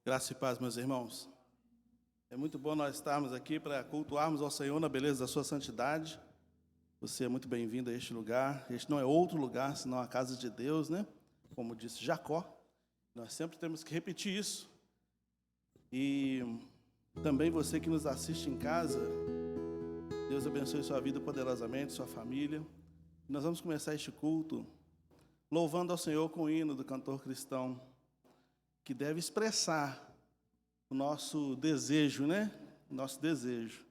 Graça e paz, meus irmãos. É muito bom nós estarmos aqui para cultuarmos ao Senhor na beleza da sua santidade. Você é muito bem-vindo a este lugar. Este não é outro lugar, senão a casa de Deus, né? Como disse Jacó. Nós sempre temos que repetir isso. E também você que nos assiste em casa, Deus abençoe sua vida poderosamente, sua família. Nós vamos começar este culto louvando ao Senhor com o hino do cantor cristão, que deve expressar o nosso desejo, né? Nosso desejo.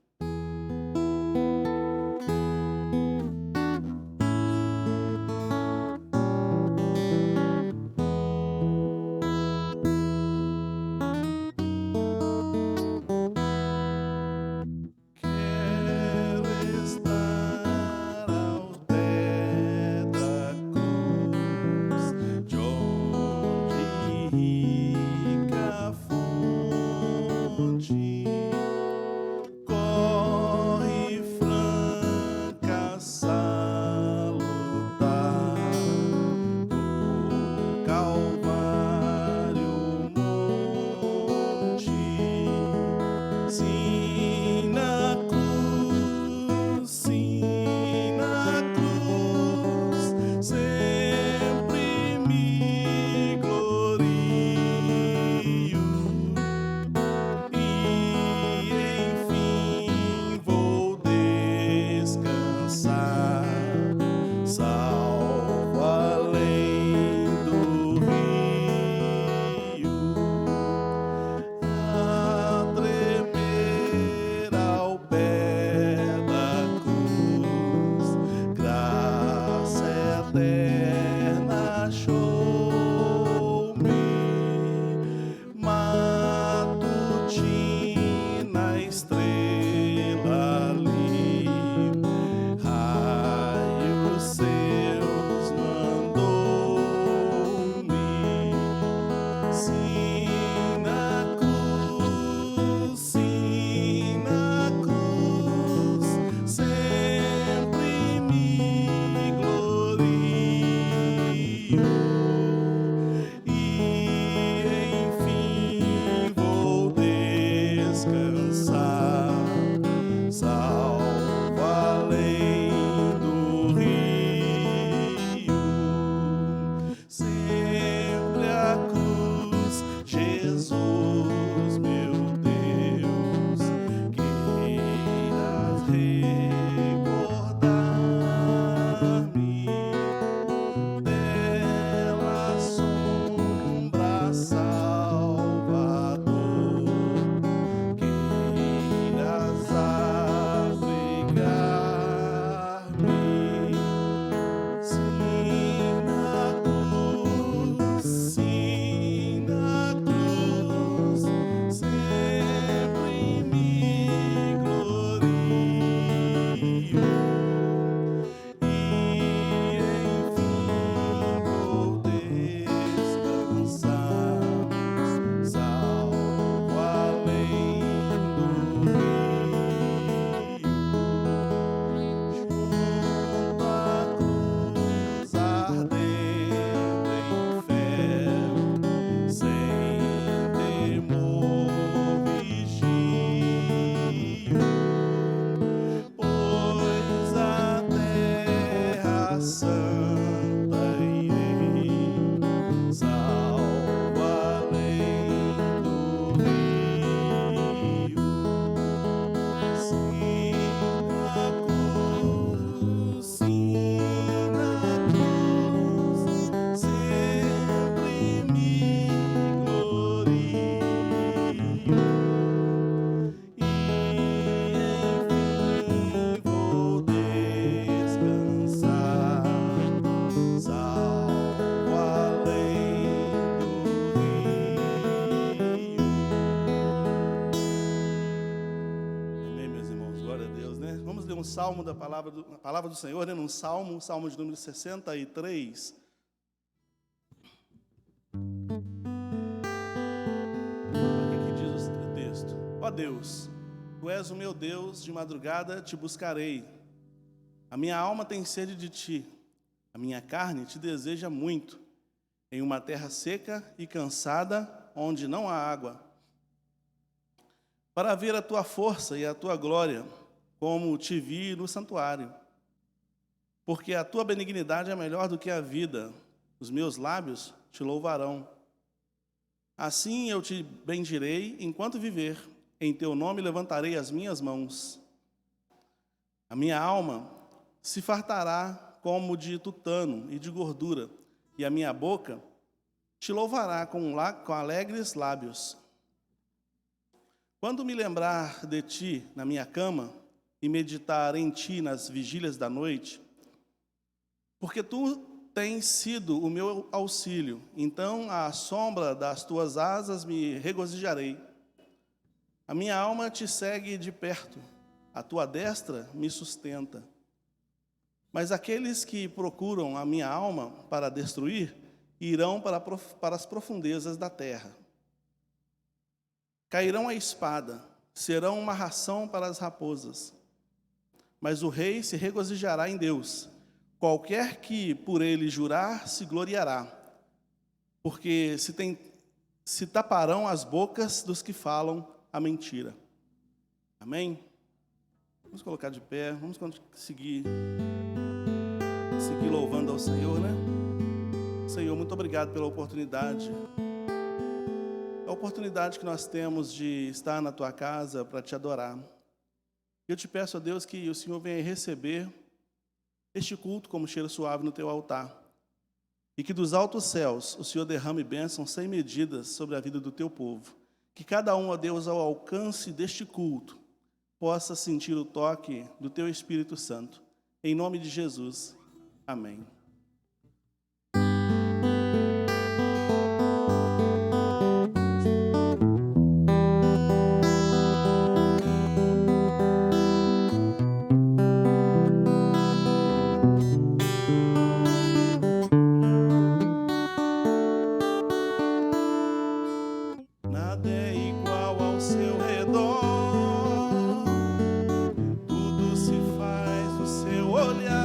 Salmo da palavra do Senhor, né? Num salmo de número 63. O que diz o texto? Ó Deus, Tu és o meu Deus, de madrugada te buscarei. A minha alma tem sede de Ti, a minha carne te deseja muito, em uma terra seca e cansada, onde não há água, para ver a tua força e a tua glória, como te vi no santuário. Porque a tua benignidade é melhor do que a vida, os meus lábios te louvarão. Assim eu te bendirei enquanto viver, em teu nome levantarei as minhas mãos. A minha alma se fartará como de tutano e de gordura, e a minha boca te louvará com alegres lábios. Quando me lembrar de ti na minha cama e meditar em ti nas vigílias da noite, porque tu tens sido o meu auxílio, então à sombra das tuas asas me regozijarei. A minha alma te segue de perto, a tua destra me sustenta. Mas aqueles que procuram a minha alma para destruir, irão para as profundezas da terra. Cairão a espada, serão uma ração para as raposas. Mas o rei se regozijará em Deus. Qualquer que por ele jurar, se gloriará. Porque se taparão as bocas dos que falam a mentira. Amém? Vamos colocar de pé, vamos seguir louvando ao Senhor, né? Senhor, muito obrigado pela oportunidade. A oportunidade que nós temos de estar na Tua casa para Te adorar. Eu te peço, ó Deus, que o Senhor venha receber este culto como cheiro suave no Teu altar. E que dos altos céus o Senhor derrame bênçãos sem medidas sobre a vida do Teu povo. Que cada um, ó Deus, ao alcance deste culto, possa sentir o toque do Teu Espírito Santo. Em nome de Jesus. Amém. Nada é igual ao seu redor, tudo se faz no seu olhar.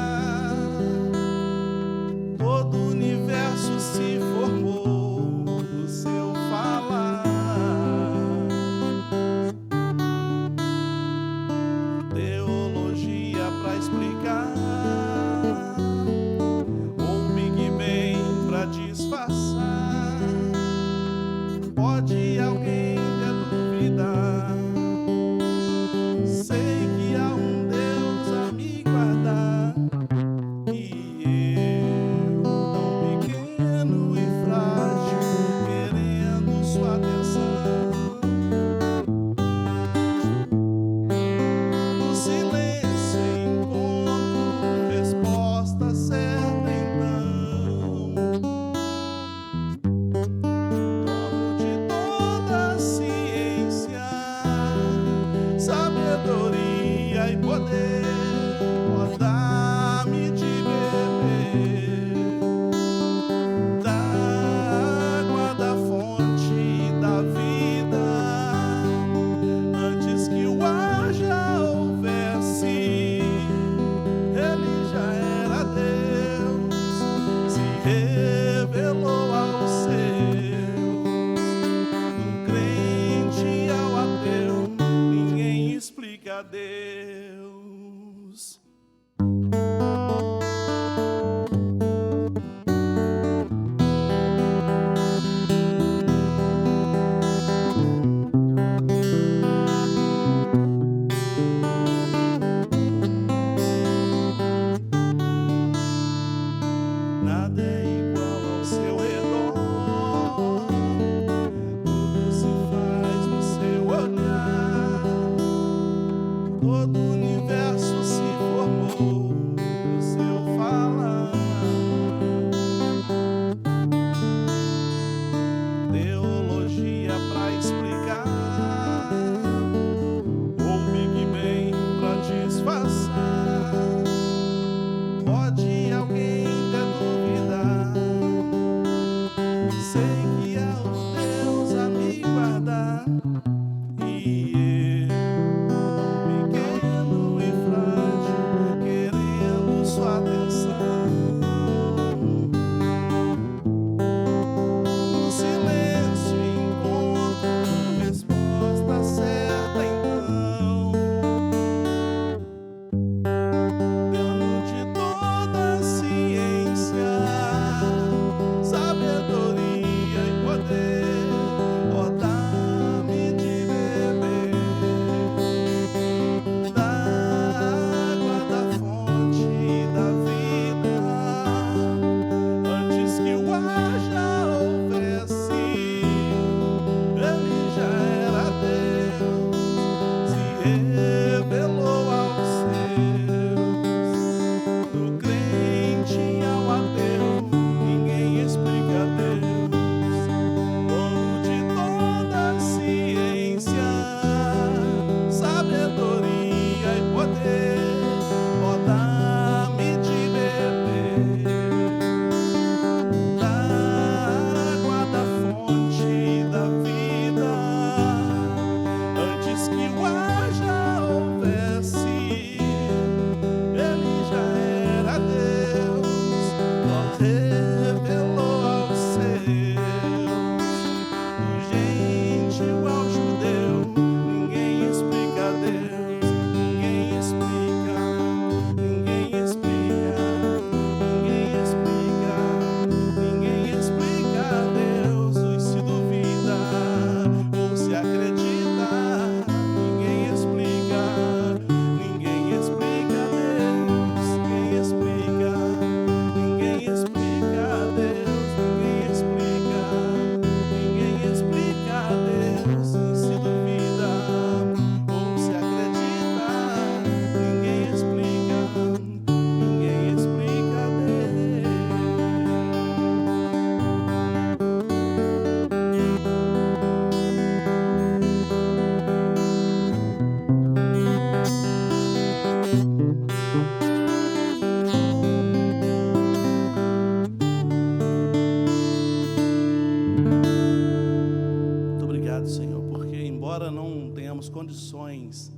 Muito obrigado, Senhor, porque embora não tenhamos condições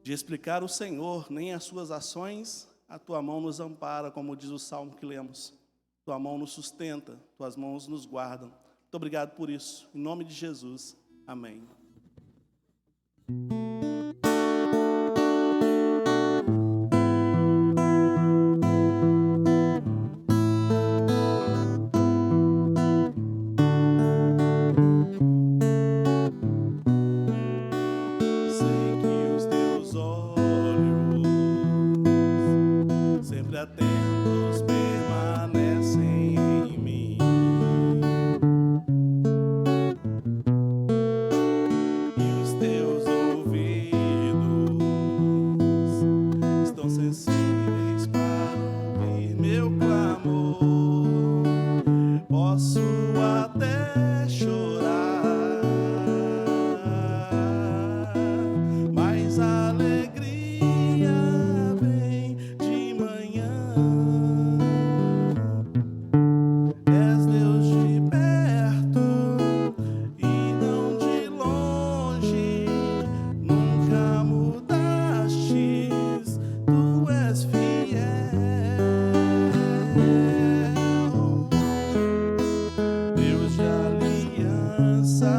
de explicar o Senhor, nem as suas ações, a tua mão nos ampara, como diz o salmo que lemos. Tua mão nos sustenta, tuas mãos nos guardam. Muito obrigado por isso. Em nome de Jesus. Amém. Sei que os teus olhos, sempre atentos, permanecem em mim. E os teus ouvidos estão sensíveis para ouvir meu clamor. Posso até chorar, mas a alegria vem de manhã. És Deus de perto e não de longe, nunca mudastes, tu és fiel. Deus de aliança,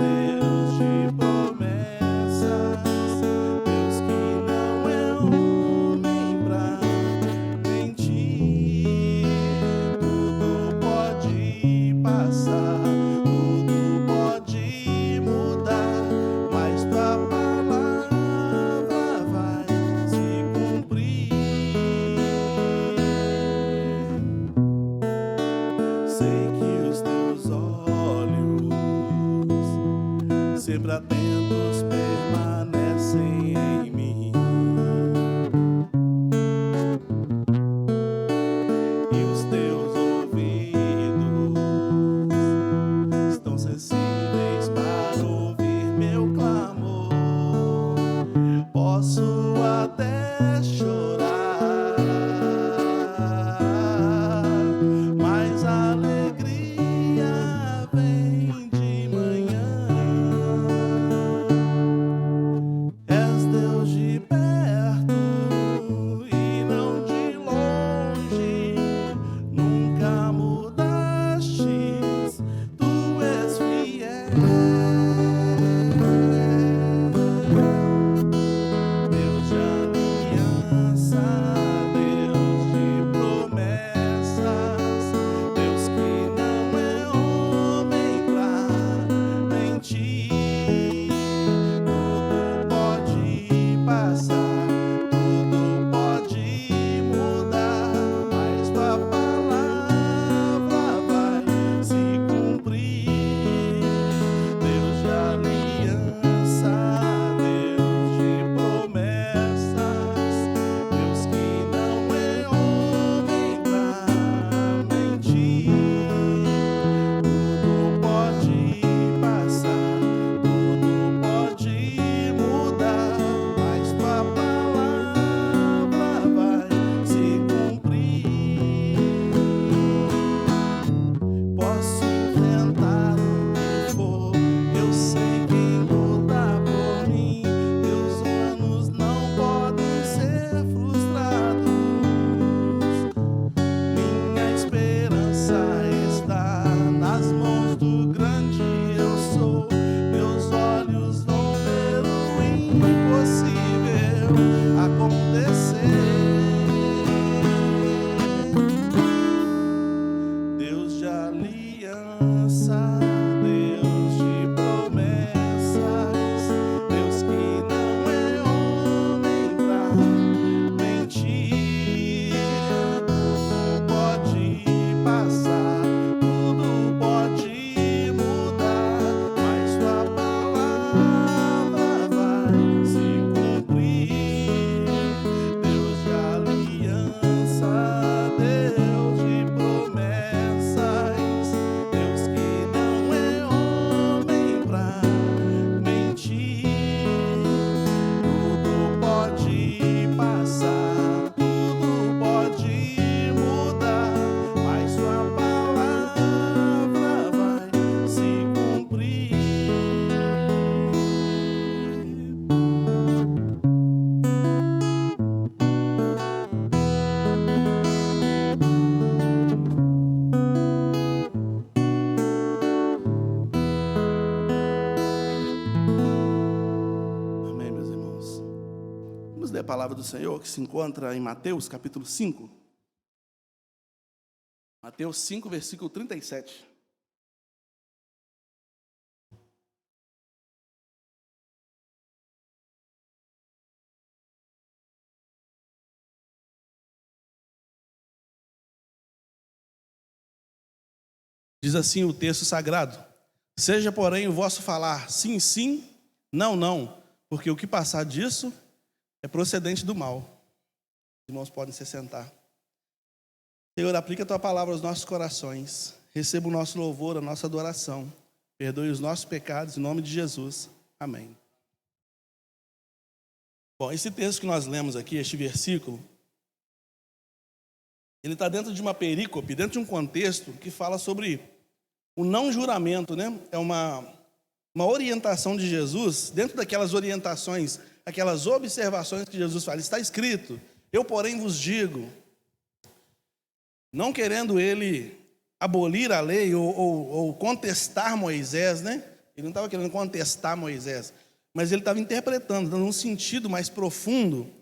Deus de promessas, Deus que não é homem pra mentir. Tudo pode passar, tudo pode mudar, mas tua palavra vai se cumprir. Sei que os teus olhos, sempre atentos, permanecem em mim. E os teus ouvidos estão sensíveis para ouvir meu clamor. Posso até chorar, mas a alegria vem de manhã. És Deus de perto e não de longe, nunca mudastes, tu és fiel. Deus de aliança, Deus de promessas, Deus que não é homem pra mentir. Tudo pode passar, tudo pode mudar, mas tua palavra vai se cumprir. Deus de aliança, Deus de promessas, Deus que não é homem pra mentir. Tudo pode passar, tudo pode mudar, mas tua palavra vai se cumprir. Posso enfrentar o que for, eu sei quem luta por mim. Teus planos não podem ser frustrados. Minha esperança está nas mãos do grande eu sou. Meus olhos vão ver o impossível acontecer. Deus de aliança, Deus de promessas, Deus que não é homem pra mentir. Tudo pode passar, tudo pode mudar, mas tua palavra vai se cumprir. Deus de aliança, Deus de promessas, Deus que não a palavra do Senhor, que se encontra em Mateus, capítulo 5. Mateus 5, versículo 37. Diz assim o texto sagrado: seja, porém, o vosso falar sim, sim, não, não, porque o que passar disso é procedente do mal. Os irmãos podem se sentar. Senhor, aplica a tua palavra aos nossos corações. Receba o nosso louvor, a nossa adoração. Perdoe os nossos pecados, em nome de Jesus. Amém. Bom, esse texto que nós lemos aqui, este versículo, ele está dentro de uma perícope, dentro de um contexto que fala sobre o não juramento, né? É uma orientação de Jesus, dentro daquelas orientações, aquelas observações que Jesus fala. Está escrito: eu, porém, vos digo. Não querendo ele abolir a lei ou contestar Moisés, né? Ele não estava querendo contestar Moisés, mas ele estava interpretando, dando um sentido mais profundo,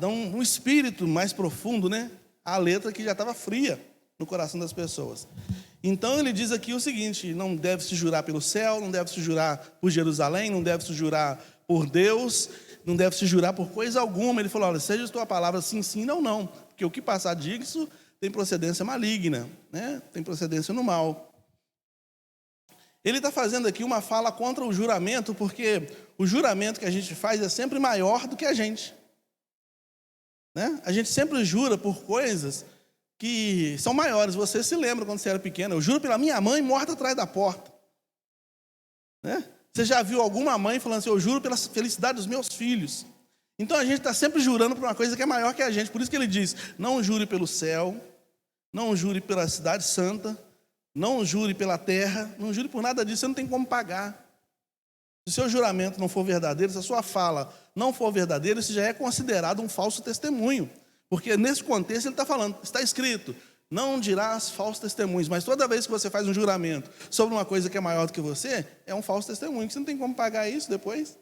dando um espírito mais profundo, né? A letra que já estava fria no coração das pessoas. Então ele diz aqui o seguinte: não deve se jurar pelo céu, não deve se jurar por Jerusalém, não deve se jurar por Deus, não deve se jurar por coisa alguma. Ele falou: olha, seja a tua palavra sim, sim, não, não, porque o que passar disso tem procedência maligna, né? Tem procedência no mal. Ele está fazendo aqui uma fala contra o juramento, porque o juramento que a gente faz é sempre maior do que a gente, né? A gente sempre jura por coisas que são maiores. Você se lembra quando você era pequeno: eu juro pela minha mãe morta atrás da porta, né? Você já viu alguma mãe falando assim: eu juro pela felicidade dos meus filhos? Então a gente está sempre jurando por uma coisa que é maior que a gente. Por isso que ele diz: não jure pelo céu, não jure pela cidade santa, não jure pela terra, não jure por nada disso, você não tem como pagar. Se o seu juramento não for verdadeiro, se a sua fala não for verdadeira, isso já é considerado um falso testemunho. Porque nesse contexto ele está falando, está escrito: não dirás falsos testemunhos. Mas toda vez que você faz um juramento sobre uma coisa que é maior do que você, é um falso testemunho, que você não tem como pagar isso depois.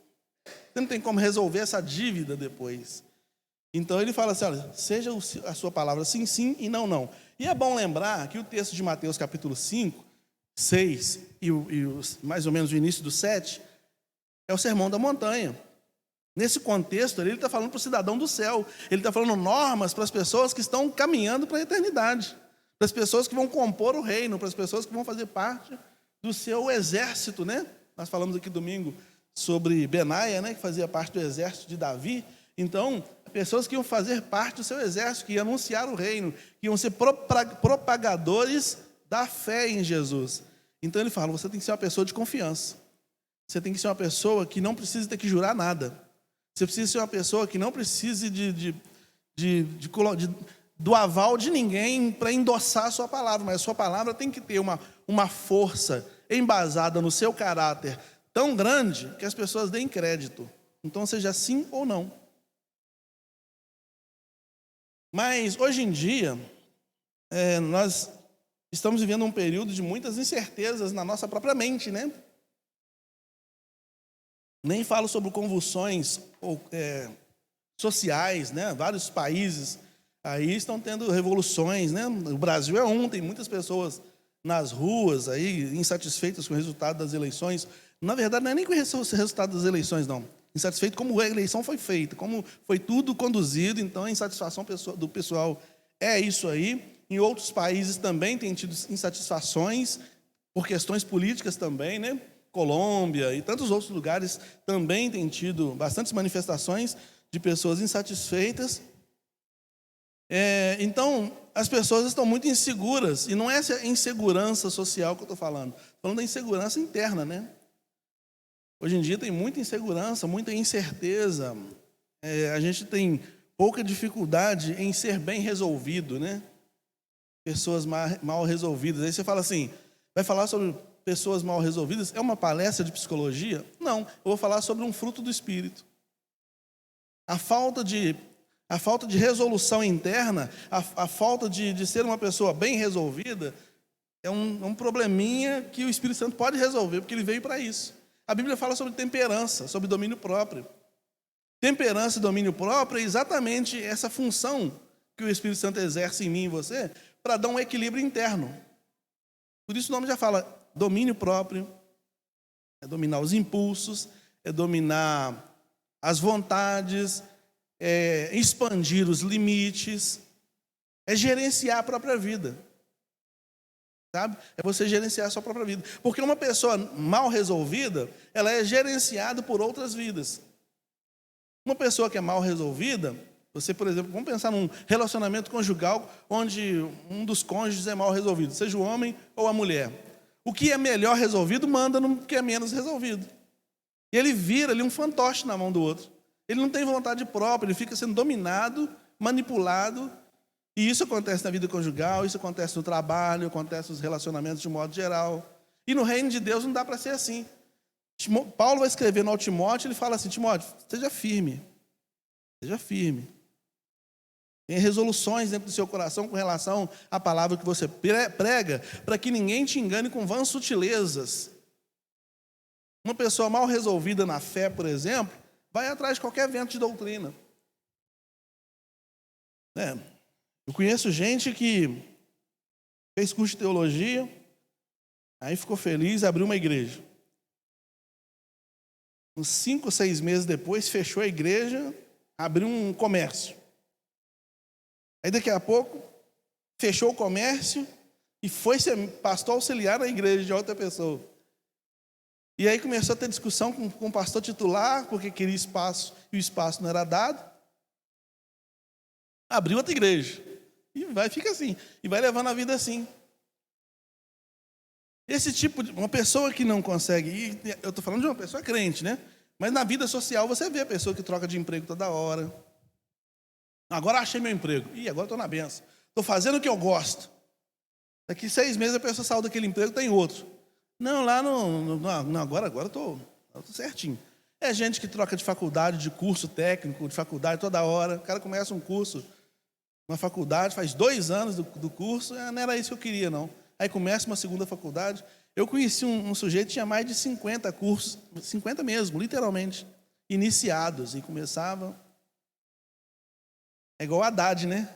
Você não tem como resolver essa dívida depois. Então ele fala assim: olha, seja a sua palavra sim, sim e não, não. E é bom lembrar que o texto de Mateus capítulo 5, 6 e mais ou menos o início do 7, é o sermão da montanha. Nesse contexto, ele está falando para o cidadão do céu. Ele está falando normas para as pessoas que estão caminhando para a eternidade, para as pessoas que vão compor o reino, para as pessoas que vão fazer parte do seu exército, né? Nós falamos aqui domingo sobre Benaia, né, que fazia parte do exército de Davi. Então, pessoas que iam fazer parte do seu exército, que iam anunciar o reino, que iam ser propagadores da fé em Jesus. Então ele fala: você tem que ser uma pessoa de confiança. Você tem que ser uma pessoa que não precisa ter que jurar nada. Você precisa ser uma pessoa que não precise do aval de ninguém para endossar a sua palavra, mas a sua palavra tem que ter uma força embasada no seu caráter tão grande que as pessoas deem crédito. Então seja sim ou não. Mas hoje em dia, nós estamos vivendo um período de muitas incertezas na nossa própria mente, né? Nem falo sobre convulsões sociais, né? Vários países aí estão tendo revoluções, né? O Brasil é um, tem muitas pessoas nas ruas aí insatisfeitas com o resultado das eleições. Na verdade, não é nem com o resultado das eleições, não. Insatisfeito como a eleição foi feita, como foi tudo conduzido. Então a insatisfação do pessoal é isso aí. Em outros países também tem tido insatisfações por questões políticas também, né? Colômbia e tantos outros lugares também tem tido bastantes manifestações de pessoas insatisfeitas. Então, as pessoas estão muito inseguras, e não é essa insegurança social que eu estou falando da insegurança interna, né? Hoje em dia tem muita insegurança, muita incerteza, a gente tem pouca dificuldade em ser bem resolvido, né? Pessoas mal resolvidas. Aí você fala assim: vai falar sobre pessoas mal resolvidas? É uma palestra de psicologia? Não, eu vou falar sobre um fruto do Espírito. A falta de resolução interna, a falta de ser uma pessoa bem resolvida, é um probleminha que o Espírito Santo pode resolver, porque ele veio para isso. A Bíblia fala sobre temperança, sobre domínio próprio. Temperança e domínio próprio é exatamente essa função que o Espírito Santo exerce em mim e em você para dar um equilíbrio interno. Por isso o nome já fala domínio próprio, é dominar os impulsos, é dominar as vontades, é expandir os limites, é gerenciar a própria vida. Sabe? É você gerenciar a sua própria vida. Porque uma pessoa mal resolvida, ela é gerenciada por outras vidas. Uma pessoa que é mal resolvida, você, por exemplo, vamos pensar num relacionamento conjugal onde um dos cônjuges é mal resolvido, seja o homem ou a mulher. O que é melhor resolvido manda no que é menos resolvido. E ele vira ali um fantoche na mão do outro. Ele não tem vontade própria, ele fica sendo dominado, manipulado. E isso acontece na vida conjugal, isso acontece no trabalho, acontece nos relacionamentos de modo geral. E no reino de Deus não dá para ser assim. Paulo vai escrevendo ao Timóteo, ele fala assim: Timóteo, seja firme. Seja firme. Tenha resoluções dentro do seu coração com relação à palavra que você prega, para que ninguém te engane com vãs sutilezas. Uma pessoa mal resolvida na fé, por exemplo, vai atrás de qualquer vento de doutrina. Eu conheço gente que fez curso de teologia, aí ficou feliz, abriu uma igreja. Uns 5 ou 6 meses depois, fechou a igreja, abriu um comércio. Aí daqui a pouco, fechou o comércio e foi ser pastor auxiliar na igreja de outra pessoa. E aí começou a ter discussão com o pastor titular, porque queria espaço e o espaço não era dado. Abriu outra igreja. E fica assim. E vai levando a vida assim. Esse tipo de... Uma pessoa que não consegue... Eu estou falando de uma pessoa crente, né? Mas na vida social você vê a pessoa que troca de emprego toda hora. Agora achei meu emprego. Ih, agora estou na benção. Estou fazendo o que eu gosto. Daqui 6 meses a pessoa saiu daquele emprego e tem outro. Não, lá não, agora eu estou certinho. É gente que troca de faculdade, de curso técnico, de faculdade toda hora. O cara começa um curso na faculdade, faz 2 anos do curso, não era isso que eu queria, não. Aí começa uma segunda faculdade. Eu conheci um sujeito que tinha mais de 50 cursos, 50 mesmo, literalmente, iniciados, e começava... É igual a Haddad, né?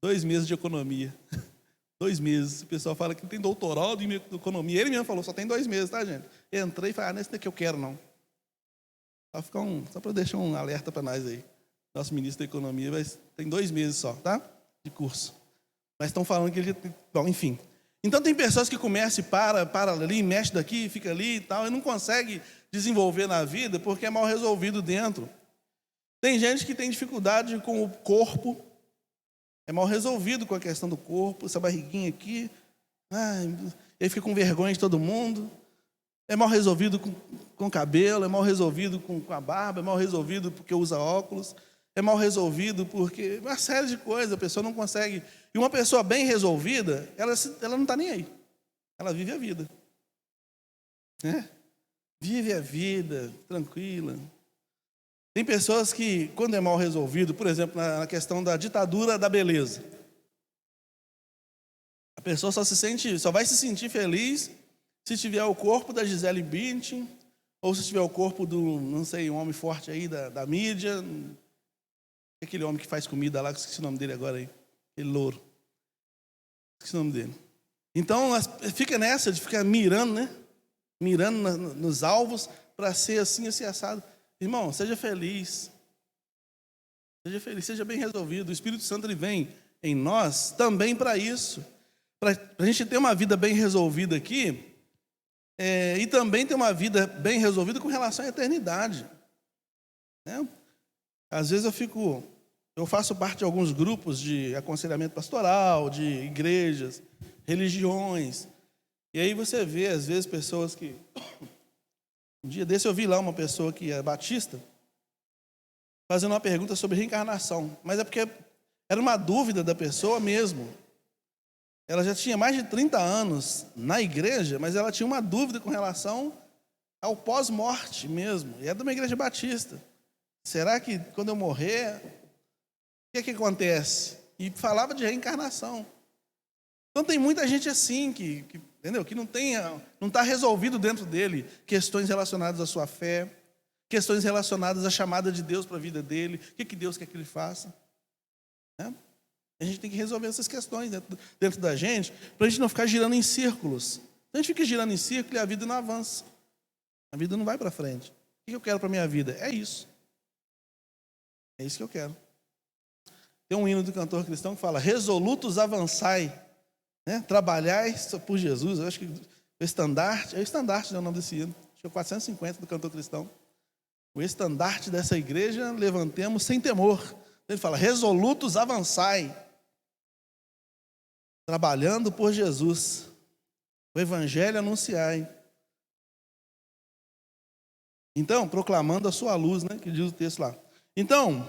2 meses de economia. 2 meses. O pessoal fala que tem doutorado em economia. Ele mesmo falou, só tem 2 meses, tá, gente? Entrei e falei, nesse daqui eu quero, não. Só para deixar um alerta para nós aí. Nosso ministro da Economia tem 2 meses só, tá? De curso. Mas estão falando que ele... Bom, enfim. Então tem pessoas que começam e para ali, mexe daqui, fica ali e tal, e não consegue desenvolver na vida porque é mal resolvido dentro. Tem gente que tem dificuldade com o corpo, é mal resolvido com a questão do corpo, essa barriguinha aqui, ele fica com vergonha de todo mundo, é mal resolvido com o cabelo, é mal resolvido com a barba, é mal resolvido porque usa óculos, é mal resolvido porque uma série de coisas, a pessoa não consegue. E uma pessoa bem resolvida, ela não está nem aí, ela vive a vida. Vive a vida, tranquila. Tem pessoas que, quando é mal resolvido, por exemplo, na questão da ditadura da beleza, a pessoa só vai se sentir feliz se tiver o corpo da Gisele Bündchen, ou se tiver o corpo do, não sei, um homem forte aí da mídia, aquele homem que faz comida lá, que esqueci o nome dele agora aí, aquele louro, esqueci o nome dele. Então, fica nessa de ficar mirando, né? Mirando nos alvos para ser assim, assado. Irmão, seja feliz. Seja feliz, seja bem resolvido. O Espírito Santo ele vem em nós também para isso. Para a gente ter uma vida bem resolvida aqui, e também ter uma vida bem resolvida com relação à eternidade. Às vezes eu faço parte de alguns grupos de aconselhamento pastoral, de igrejas, religiões. E aí você vê, às vezes, pessoas que... Um dia desse eu vi lá uma pessoa que é batista, fazendo uma pergunta sobre reencarnação. Mas é porque era uma dúvida da pessoa mesmo. Ela já tinha mais de 30 anos na igreja, mas ela tinha uma dúvida com relação ao pós-morte mesmo. E é de uma igreja batista. Será que quando eu morrer, o que acontece? E falava de reencarnação. Então tem muita gente assim entendeu? Que não está resolvido dentro dele questões relacionadas à sua fé, questões relacionadas à chamada de Deus para a vida dele, o que Deus quer que ele faça. Né? A gente tem que resolver essas questões dentro da gente, para a gente não ficar girando em círculos. A gente fica girando em círculo e a vida não avança. A vida não vai para frente. O que eu quero para a minha vida? É isso. É isso que eu quero. Tem um hino do cantor cristão que fala: resolutos avançai, né? Trabalhai por Jesus. Eu acho que o estandarte, é o nome desse hino. Acho que é o 450 do cantor cristão. O estandarte dessa igreja levantemos sem temor. Ele fala: resolutos avançai, trabalhando por Jesus, o evangelho anunciai. Então, proclamando a sua luz, né, que diz o texto lá. Então,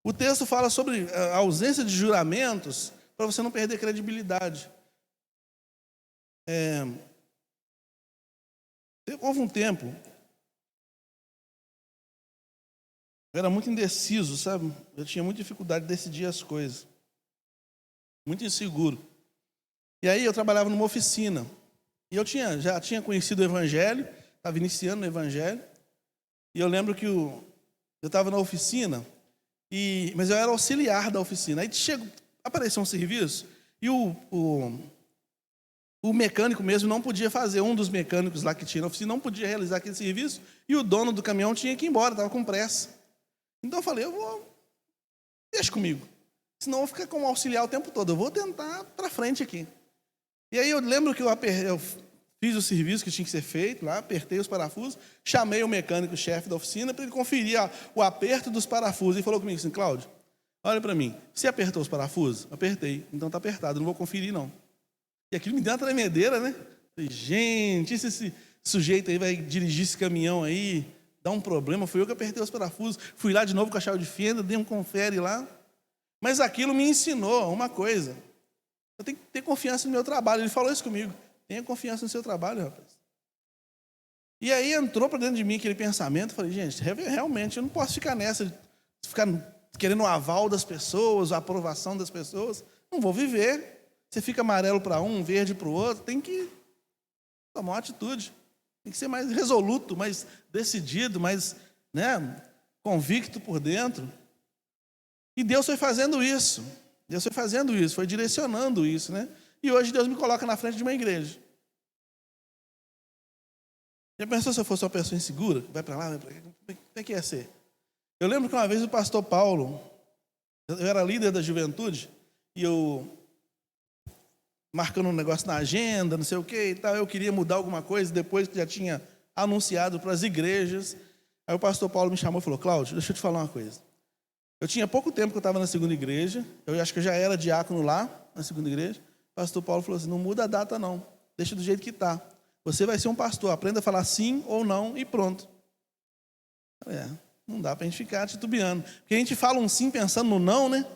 o texto fala sobre a ausência de juramentos para você não perder credibilidade. Houve um tempo, eu era muito indeciso, sabe? Eu tinha muita dificuldade de decidir as coisas. Muito inseguro. E aí eu trabalhava numa oficina. E eu já tinha conhecido o Evangelho, estava iniciando no Evangelho. E eu lembro que eu estava na oficina, mas eu era auxiliar da oficina. Aí apareceu um serviço e o mecânico mesmo não podia fazer. Um dos mecânicos lá que tinha na oficina não podia realizar aquele serviço. E o dono do caminhão tinha que ir embora, estava com pressa. Então eu falei: deixa comigo. Senão eu vou ficar como auxiliar o tempo todo. Eu vou tentar para frente aqui. E aí eu lembro que eu fiz o serviço que tinha que ser feito lá, apertei os parafusos, chamei o mecânico, chefe da oficina, para ele conferir o aperto dos parafusos. E falou comigo assim: Cláudio, olha para mim, você apertou os parafusos? Apertei. Então está apertado, não vou conferir não. E aquilo me deu uma tremedeira, né? Falei: gente, esse sujeito aí vai dirigir esse caminhão aí, dá um problema. Fui eu que apertei os parafusos, fui lá de novo com a chave de fenda, dei um confere lá. Mas aquilo me ensinou uma coisa: eu tenho que ter confiança no meu trabalho. Ele falou isso comigo: tenha confiança no seu trabalho, rapaz. E aí entrou para dentro de mim aquele pensamento. Eu falei: gente, realmente eu não posso ficar nessa, de ficar querendo o aval das pessoas, a aprovação das pessoas. Não vou viver. Você fica amarelo para um, verde para o outro. Tem que tomar uma atitude. Tem que ser mais resoluto, mais decidido, mais, né, convicto por dentro. E Deus foi fazendo isso. Deus foi fazendo isso, foi direcionando isso, né? E hoje Deus me coloca na frente de uma igreja. Já pensou se eu fosse uma pessoa insegura? Vai para lá, vai para cá. Como é que ia ser? Eu lembro que uma vez o pastor Paulo, eu era líder da juventude, e eu marcando um negócio na agenda, não sei o que e tal, eu queria mudar alguma coisa, depois que já tinha anunciado para as igrejas. Aí o pastor Paulo me chamou e falou: Cláudio, deixa eu te falar uma coisa. Eu tinha pouco tempo que eu estava na segunda igreja, eu acho que eu já era diácono lá, na segunda igreja. O pastor Paulo falou assim: não muda a data não, deixa do jeito que está. Você vai ser um pastor, aprenda a falar sim ou não e pronto. Não dá para a gente ficar titubeando. Porque a gente fala um sim pensando no não, né?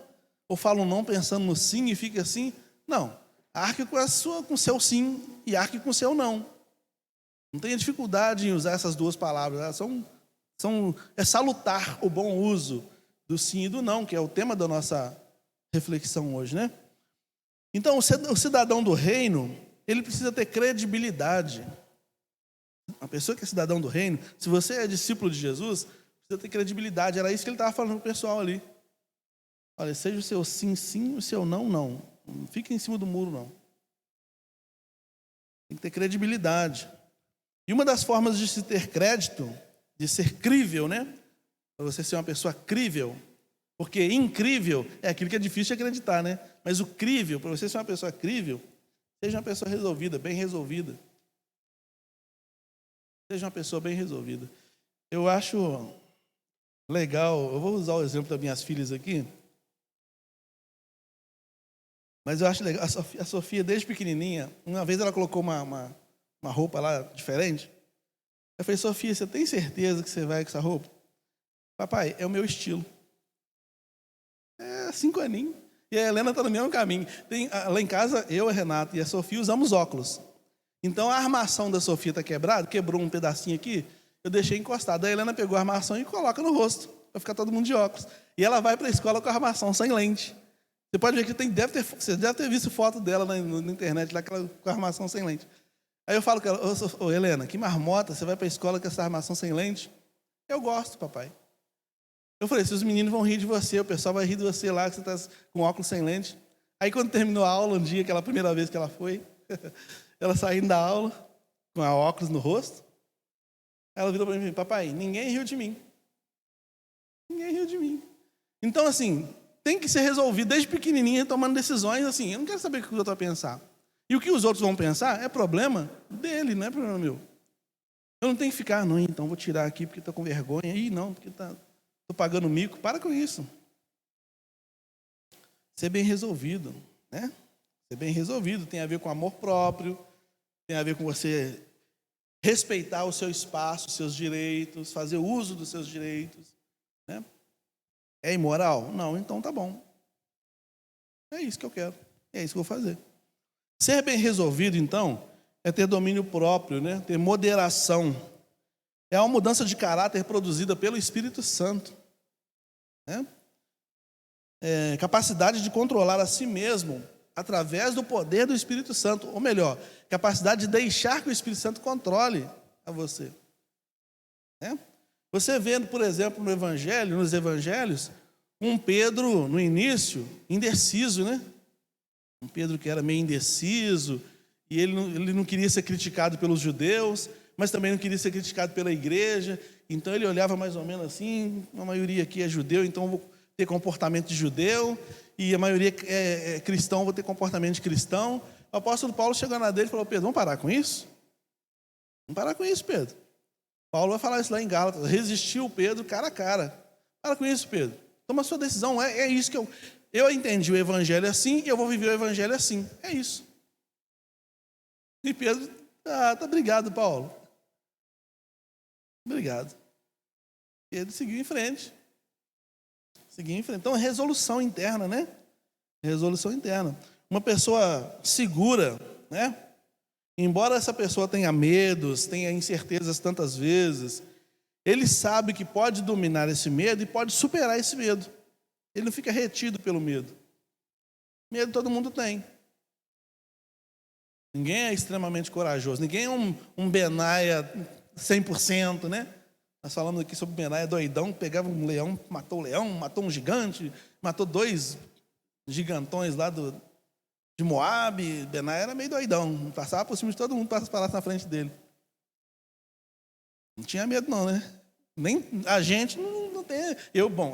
Ou fala um não pensando no sim e fica assim. Não, arque com o seu sim e arque com o seu não. Não tenha dificuldade em usar essas duas palavras. É salutar o bom uso do sim e do não, que é o tema da nossa reflexão hoje, né? Então, o cidadão do reino, ele precisa ter credibilidade. Uma pessoa que é cidadão do reino, se você é discípulo de Jesus, precisa ter credibilidade. Era isso que ele estava falando para o pessoal ali. Olha, seja o seu sim, sim, o seu não, não. Não fica em cima do muro, não. Tem que ter credibilidade. E uma das formas de se ter crédito, de ser crível, né? Para você ser uma pessoa crível, porque incrível é aquilo que é difícil de acreditar, né? Mas o crível, para você ser uma pessoa crível, seja uma pessoa resolvida, bem resolvida. Seja uma pessoa bem resolvida. Eu acho legal, eu vou usar o exemplo das minhas filhas aqui, mas eu acho legal, a Sofia desde pequenininha, uma vez ela colocou uma roupa lá diferente. Eu falei: Sofia, você tem certeza que você vai com essa roupa? Papai, é o meu estilo. 5 aninhos. E a Helena está no mesmo caminho. Lá em casa, eu, a Renata e a Sofia usamos óculos. Então a armação da Sofia está quebrada, quebrou um pedacinho aqui, eu deixei encostado. A Helena pegou a armação e coloca no rosto, para ficar todo mundo de óculos. E ela vai para a escola com a armação sem lente. Você pode ver que você deve ter visto foto dela na internet, lá com a armação sem lente. Aí eu falo com ela: Helena, que marmota, você vai para a escola com essa armação sem lente? Eu gosto, papai. Eu falei, se os meninos vão rir de você, o pessoal vai rir de você lá, que você está com óculos sem lente. Aí quando terminou a aula, um dia, aquela primeira vez que ela foi, ela saindo da aula, com a óculos no rosto, ela virou para mim, papai, ninguém riu de mim. Ninguém riu de mim. Então, assim, tem que ser resolvido desde pequenininha, tomando decisões, assim, eu não quero saber o que o outro vai pensar. E o que os outros vão pensar é problema dele, não é problema meu. Eu não tenho que ficar, não, então vou tirar aqui porque estou com vergonha. Ih, não, porque estou pagando mico. Para com isso. Ser bem resolvido, né? Ser bem resolvido tem a ver com amor próprio, tem a ver com você respeitar o seu espaço, os seus direitos, fazer uso dos seus direitos, né? É imoral? Não, então tá bom. É isso que eu quero, é isso que eu vou fazer. Ser bem resolvido, então, é ter domínio próprio, né? Ter moderação. É uma mudança de caráter produzida pelo Espírito Santo, né? Capacidade de controlar a si mesmo através do poder do Espírito Santo, ou melhor, capacidade de deixar que o Espírito Santo controle a você, né? Você vendo, por exemplo, no Evangelho, nos Evangelhos, um Pedro no início indeciso, né? Um Pedro que era meio indeciso, e ele não queria ser criticado pelos judeus, mas também não queria ser criticado pela igreja. Então ele olhava mais ou menos assim, a maioria aqui é judeu, então eu vou ter comportamento de judeu, e a maioria é cristão, eu vou ter comportamento de cristão. O apóstolo Paulo chegou na dele e falou, Pedro, vamos parar com isso? Vamos parar com isso, Pedro. Paulo vai falar isso lá em Gálatas, resistiu Pedro cara a cara. Para com isso, Pedro. Toma a sua decisão, é isso que eu entendi o evangelho assim, e eu vou viver o evangelho assim. É isso. E Pedro, tá obrigado, Paulo. Obrigado. Pedro seguiu em frente. Então, resolução interna, né? Resolução interna. Uma pessoa segura, né? Embora essa pessoa tenha medos, tenha incertezas tantas vezes, ele sabe que pode dominar esse medo e pode superar esse medo. Ele não fica retido pelo medo. Medo todo mundo tem. Ninguém é extremamente corajoso. Ninguém é um Benaia 100%, né? Nós falamos aqui sobre Benaia doidão, pegava um leão, matou um gigante, matou 2 gigantões lá de Moabe. Benaia era meio doidão, passava por cima de todo mundo, passava na frente dele. Não tinha medo não, né? Nem a gente não tem.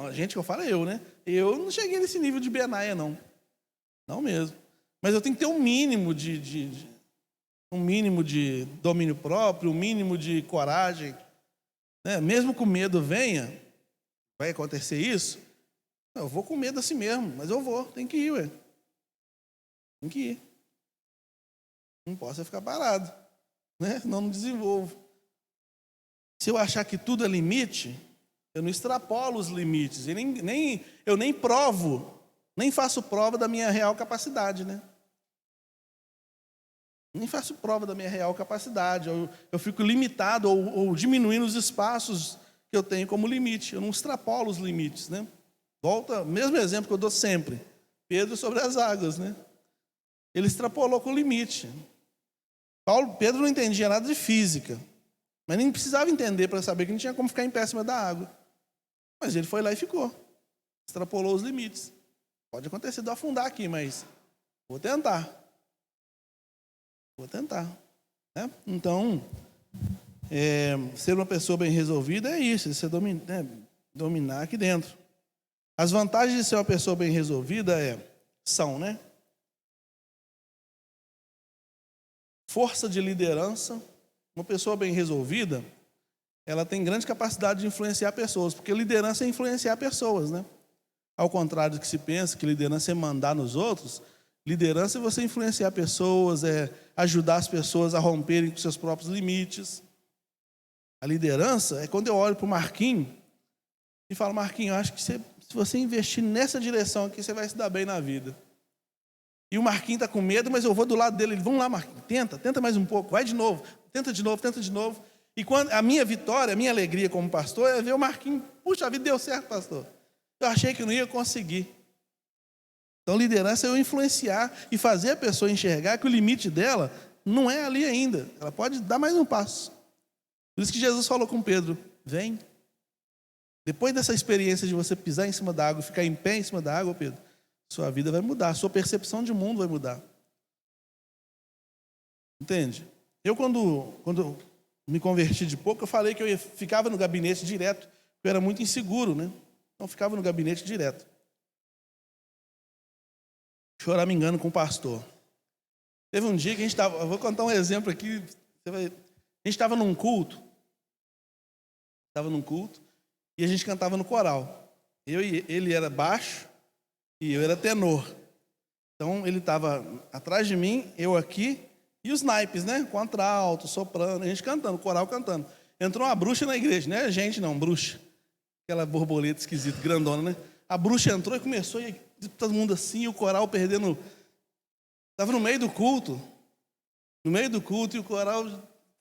A gente que eu falo é eu, né? Eu não cheguei nesse nível de Benaia, não. Não mesmo. Mas eu tenho que ter um mínimo de domínio próprio, um mínimo de coragem. Né? Mesmo que o medo venha, vai acontecer isso, eu vou com medo assim mesmo, mas eu vou, tem que ir, ué. Tem que ir. Não posso ficar parado, né? Senão não desenvolvo. Se eu achar que tudo é limite, eu não extrapolo os limites, eu nem provo, nem faço prova da minha real capacidade, né? Nem faço prova da minha real capacidade. Eu fico limitado ou diminuindo os espaços que eu tenho como limite. Eu não extrapolo os limites, né? Volta, mesmo exemplo que eu dou sempre. Pedro sobre as águas, né? Ele extrapolou com o limite. Pedro não entendia nada de física, mas nem precisava entender para saber que não tinha como ficar em pé acima da água. Mas ele foi lá e ficou. Extrapolou os limites. Pode acontecer de eu afundar aqui, mas vou tentar. Né? Então, ser uma pessoa bem resolvida é isso, você dominar aqui dentro. As vantagens de ser uma pessoa bem resolvida são, né? Força de liderança. Uma pessoa bem resolvida, ela tem grande capacidade de influenciar pessoas, porque liderança é influenciar pessoas, né? Ao contrário do que se pensa, que liderança é mandar nos outros, liderança é você influenciar pessoas, é ajudar as pessoas a romperem com seus próprios limites. A liderança é quando eu olho para o Marquinhos e falo, Marquinhos, eu acho que se você investir nessa direção aqui, você vai se dar bem na vida. E o Marquinhos está com medo, mas eu vou do lado dele. Ele, vamos lá, Marquinhos, tenta mais um pouco, vai de novo, tenta de novo. E quando a minha vitória, a minha alegria como pastor é ver o Marquinhos, puxa, a vida deu certo, pastor. Eu achei que não ia conseguir. Então, liderança é eu influenciar e fazer a pessoa enxergar que o limite dela não é ali ainda. Ela pode dar mais um passo. Por isso que Jesus falou com Pedro, vem. Depois dessa experiência de você pisar em cima da água, ficar em pé em cima da água, Pedro, sua vida vai mudar, sua percepção de mundo vai mudar. Entende? Eu, quando me converti de pouco, eu falei que ficava no gabinete direto, eu era muito inseguro, né? Então, ficava no gabinete direto. Choramingando com o pastor. Teve um dia que a gente estava, eu vou contar um exemplo aqui, a gente estava num culto, e a gente cantava no coral. Ele era baixo e eu era tenor. Então ele estava atrás de mim, eu aqui, e os naipes, né? Contralto, soprano, a gente cantando, coral cantando. Entrou uma bruxa na igreja, não é gente não, bruxa. Aquela borboleta esquisita, grandona, né? A bruxa entrou e começou, e todo mundo assim, o coral perdendo. Estava no meio do culto, e o coral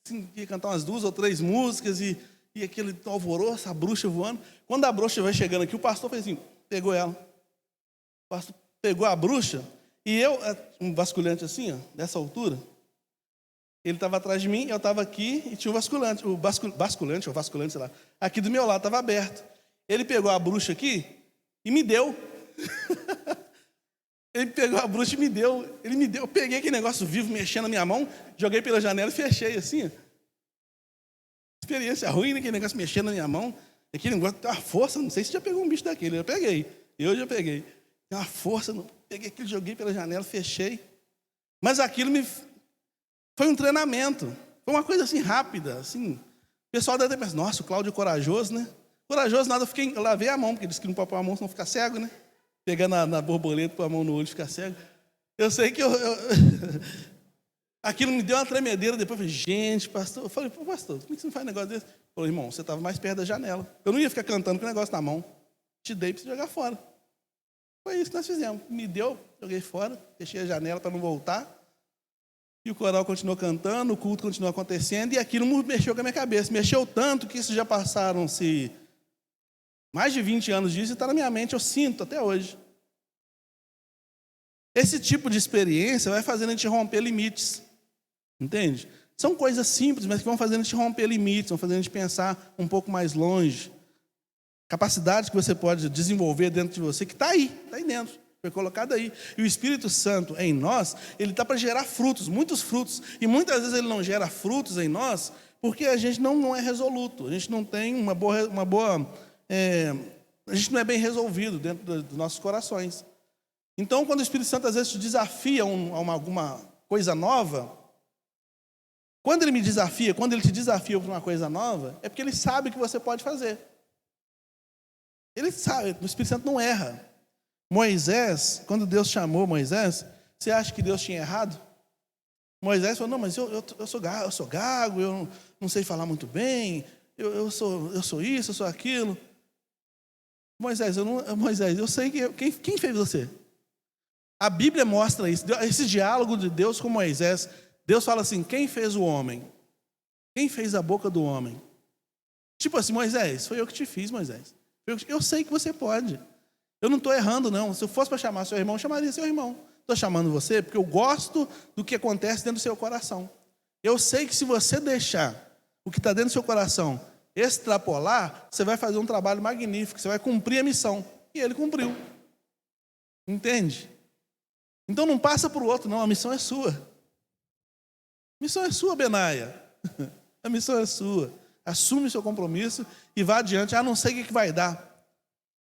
assim, ia cantar umas 2 ou 3 músicas, e aquele alvoroço, a bruxa voando. Quando a bruxa vai chegando aqui, o pastor fez assim, pegou ela. O pastor pegou a bruxa, e eu, um vasculhante assim, ó, dessa altura, ele estava atrás de mim, eu estava aqui, e tinha o vasculhante, sei lá, aqui do meu lado, estava aberto. Ele pegou a bruxa aqui e me deu. Ele pegou a bruxa e me deu. Eu peguei aquele negócio vivo, mexendo na minha mão, joguei pela janela e fechei assim, ó. Experiência ruim, né? Aquele negócio mexendo na minha mão. Aquele negócio tem uma força, não sei se já pegou um bicho daquele. Eu já peguei. Tem uma força, peguei aquilo, joguei pela janela, fechei. Mas aquilo foi um treinamento. Foi uma coisa assim rápida. Assim. O pessoal deve ter pensado, nossa, o Cláudio é corajoso, né? Corajoso nada, eu lavei a mão, porque disse que não pode pôr a mão, senão fica cego, né? Pegar na borboleta, pôr a mão no olho e ficar cego. Eu sei que aquilo me deu uma tremedeira. Depois eu falei, gente, pastor. Eu falei, pô, pastor, como é que você não faz um negócio desse? Ele falou, irmão, você estava mais perto da janela. Eu não ia ficar cantando com o negócio na mão. Te dei para você jogar fora. Foi isso que nós fizemos. Me deu, joguei fora, fechei a janela para não voltar. E o coral continuou cantando, o culto continuou acontecendo, e aquilo mexeu com a minha cabeça. Mexeu tanto que isso já passaram-se mais de 20 anos disso, e está na minha mente, eu sinto até hoje. Esse tipo de experiência vai fazendo a gente romper limites. Entende? São coisas simples, mas que vão fazendo a gente romper limites, vão fazendo a gente pensar um pouco mais longe. Capacidades que você pode desenvolver dentro de você, que está aí dentro, foi colocado aí. E o Espírito Santo em nós, ele está para gerar frutos, muitos frutos. E muitas vezes ele não gera frutos em nós, porque a gente não é resoluto, a gente não tem uma boa a gente não é bem resolvido dentro dos nossos corações. Então, quando o Espírito Santo às vezes te desafia a alguma coisa nova, quando ele te desafia para uma coisa nova, é porque ele sabe que você pode fazer. Ele sabe, o Espírito Santo não erra. Moisés, quando Deus chamou Moisés, você acha que Deus tinha errado? Moisés falou, não, mas eu sou gago, eu não sei falar muito bem, eu sou isso, eu sou aquilo. Moisés, eu sei que quem fez você? A Bíblia mostra isso, esse diálogo de Deus com Moisés. Deus fala assim, quem fez o homem? Quem fez a boca do homem? Tipo assim, Moisés, foi eu que te fiz, Moisés. Eu sei que você pode. Eu não estou errando, não. Se eu fosse para chamar seu irmão, eu chamaria seu irmão. Estou chamando você porque eu gosto do que acontece dentro do seu coração. Eu sei que se você deixar o que está dentro do seu coração extrapolar, você vai fazer um trabalho magnífico, você vai cumprir a missão. E ele cumpriu. Entende? Então não passa para o outro, não. A missão é sua. A missão é sua, Benaia. A missão é sua. Assume o seu compromisso e vá adiante. Não sei o que vai dar.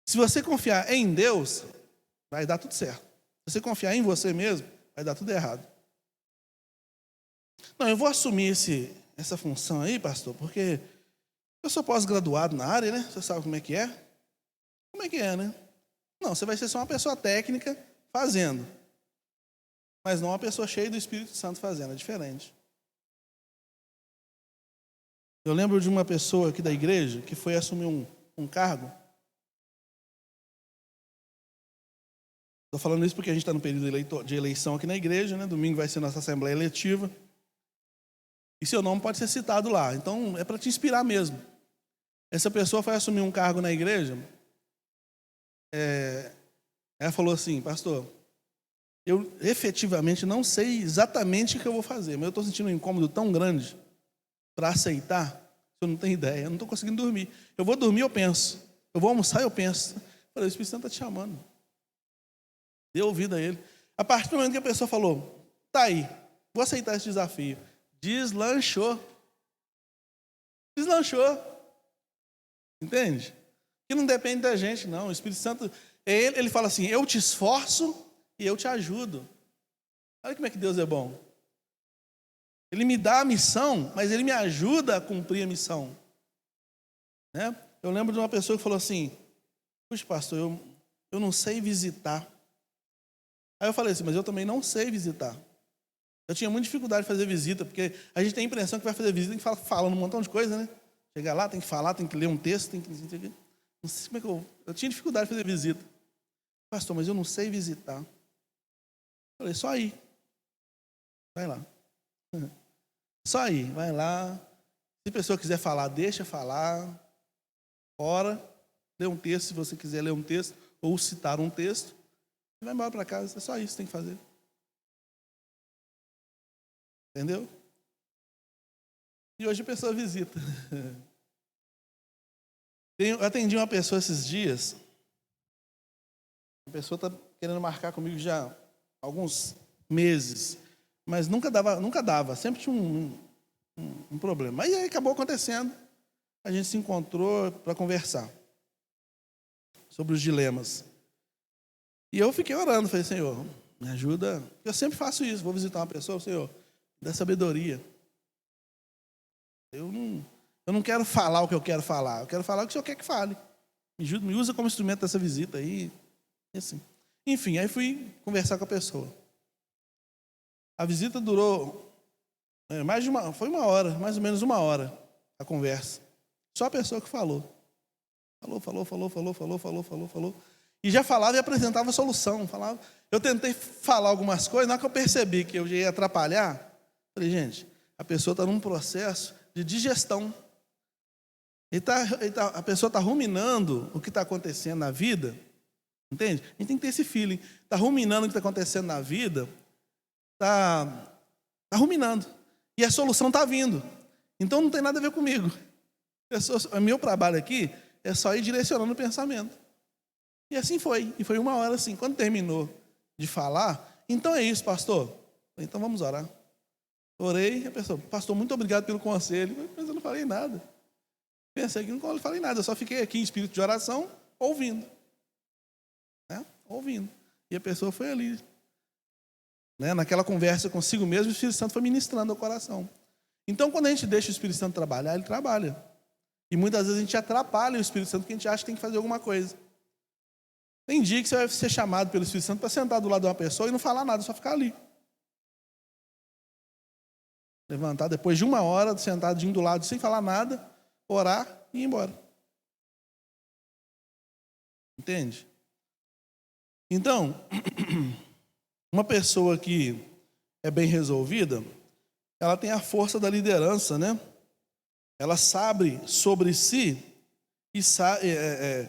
Se você confiar em Deus, vai dar tudo certo. Se você confiar em você mesmo, vai dar tudo errado. Não, eu vou assumir essa função aí, pastor, porque eu sou pós-graduado na área, né? Você sabe como é que é? Como é que é, né? Não, você vai ser só uma pessoa técnica fazendo. Mas não uma pessoa cheia do Espírito Santo fazendo, é diferente. Eu lembro de uma pessoa aqui da igreja que foi assumir um cargo. Estou falando isso porque a gente está no período de eleição aqui na igreja, né? Domingo vai ser nossa assembleia eletiva. E seu nome pode ser citado lá. Então, é para te inspirar mesmo. Essa pessoa foi assumir um cargo na igreja. Ela falou assim, pastor, eu efetivamente não sei exatamente o que eu vou fazer, mas eu estou sentindo um incômodo tão grande para aceitar, eu não tenho ideia, eu não estou conseguindo dormir. Eu vou dormir, eu penso, eu vou almoçar e eu penso. Falei, o Espírito Santo está te chamando. Dê ouvido a ele. A partir do momento que a pessoa falou, tá aí, vou aceitar esse desafio. Deslanchou. Deslanchou. Entende? Que não depende da gente, não. O Espírito Santo, ele fala assim, eu te esforço e eu te ajudo. Olha como é que Deus é bom. Ele me dá a missão, mas ele me ajuda a cumprir a missão. Né? Eu lembro de uma pessoa que falou assim, puxa, pastor, eu não sei visitar. Aí eu falei assim, mas eu também não sei visitar. Eu tinha muita dificuldade de fazer visita, porque a gente tem a impressão que vai fazer visita, tem que falar falando um montão de coisa, né? Chegar lá, tem que falar, tem que ler um texto, tem que... Não sei como é que eu tinha dificuldade de fazer visita. Pastor, mas eu não sei visitar. Eu falei, só aí. Vai lá. Só aí, vai lá. Se a pessoa quiser falar, deixa falar. Ora, lê um texto, se você quiser ler um texto, ou citar um texto, e vai embora para casa. É só isso que tem que fazer. Entendeu? E hoje a pessoa visita. Eu atendi uma pessoa esses dias. A pessoa está querendo marcar comigo já há alguns meses. Mas nunca dava. Sempre tinha um problema. Aí acabou acontecendo. A gente se encontrou para conversar sobre os dilemas. E eu fiquei orando. Falei, Senhor, me ajuda. Eu sempre faço isso. Vou visitar uma pessoa, Senhor, dá sabedoria. Eu não quero falar o que eu quero falar. Eu quero falar o que o Senhor quer que fale. Me usa como instrumento dessa visita aí. Assim. Enfim, aí fui conversar com a pessoa. A visita durou foi uma hora, mais ou menos uma hora, a conversa. Só a pessoa que falou. Falou. E já falava e apresentava a solução. Eu tentei falar algumas coisas, na hora que eu percebi que eu ia atrapalhar, falei, gente, a pessoa está num processo de digestão. A pessoa está ruminando o que está acontecendo na vida, entende? A gente tem que ter esse feeling. Está ruminando o que está acontecendo na vida, está ruminando. E a solução está vindo. Então não tem nada a ver comigo. O meu trabalho aqui é só ir direcionando o pensamento. E assim foi. E foi uma hora assim. Quando terminou de falar, então é isso, pastor. Então vamos orar. Orei, a pessoa, pastor, muito obrigado pelo conselho. Mas eu não falei nada. Pensei que não falei nada. Eu só fiquei aqui em espírito de oração, ouvindo. Né? Ouvindo. E a pessoa foi ali. Né? Naquela conversa consigo mesmo, o Espírito Santo foi ministrando ao coração. Então, quando a gente deixa o Espírito Santo trabalhar, ele trabalha. E muitas vezes a gente atrapalha o Espírito Santo porque a gente acha que tem que fazer alguma coisa. Tem dia que você vai ser chamado pelo Espírito Santo para sentar do lado de uma pessoa e não falar nada, só ficar ali. Levantar depois de uma hora, sentadinho do lado, sem falar nada, orar e ir embora. Entende? Então, uma pessoa que é bem resolvida, ela tem a força da liderança, né? Ela sabe sobre si,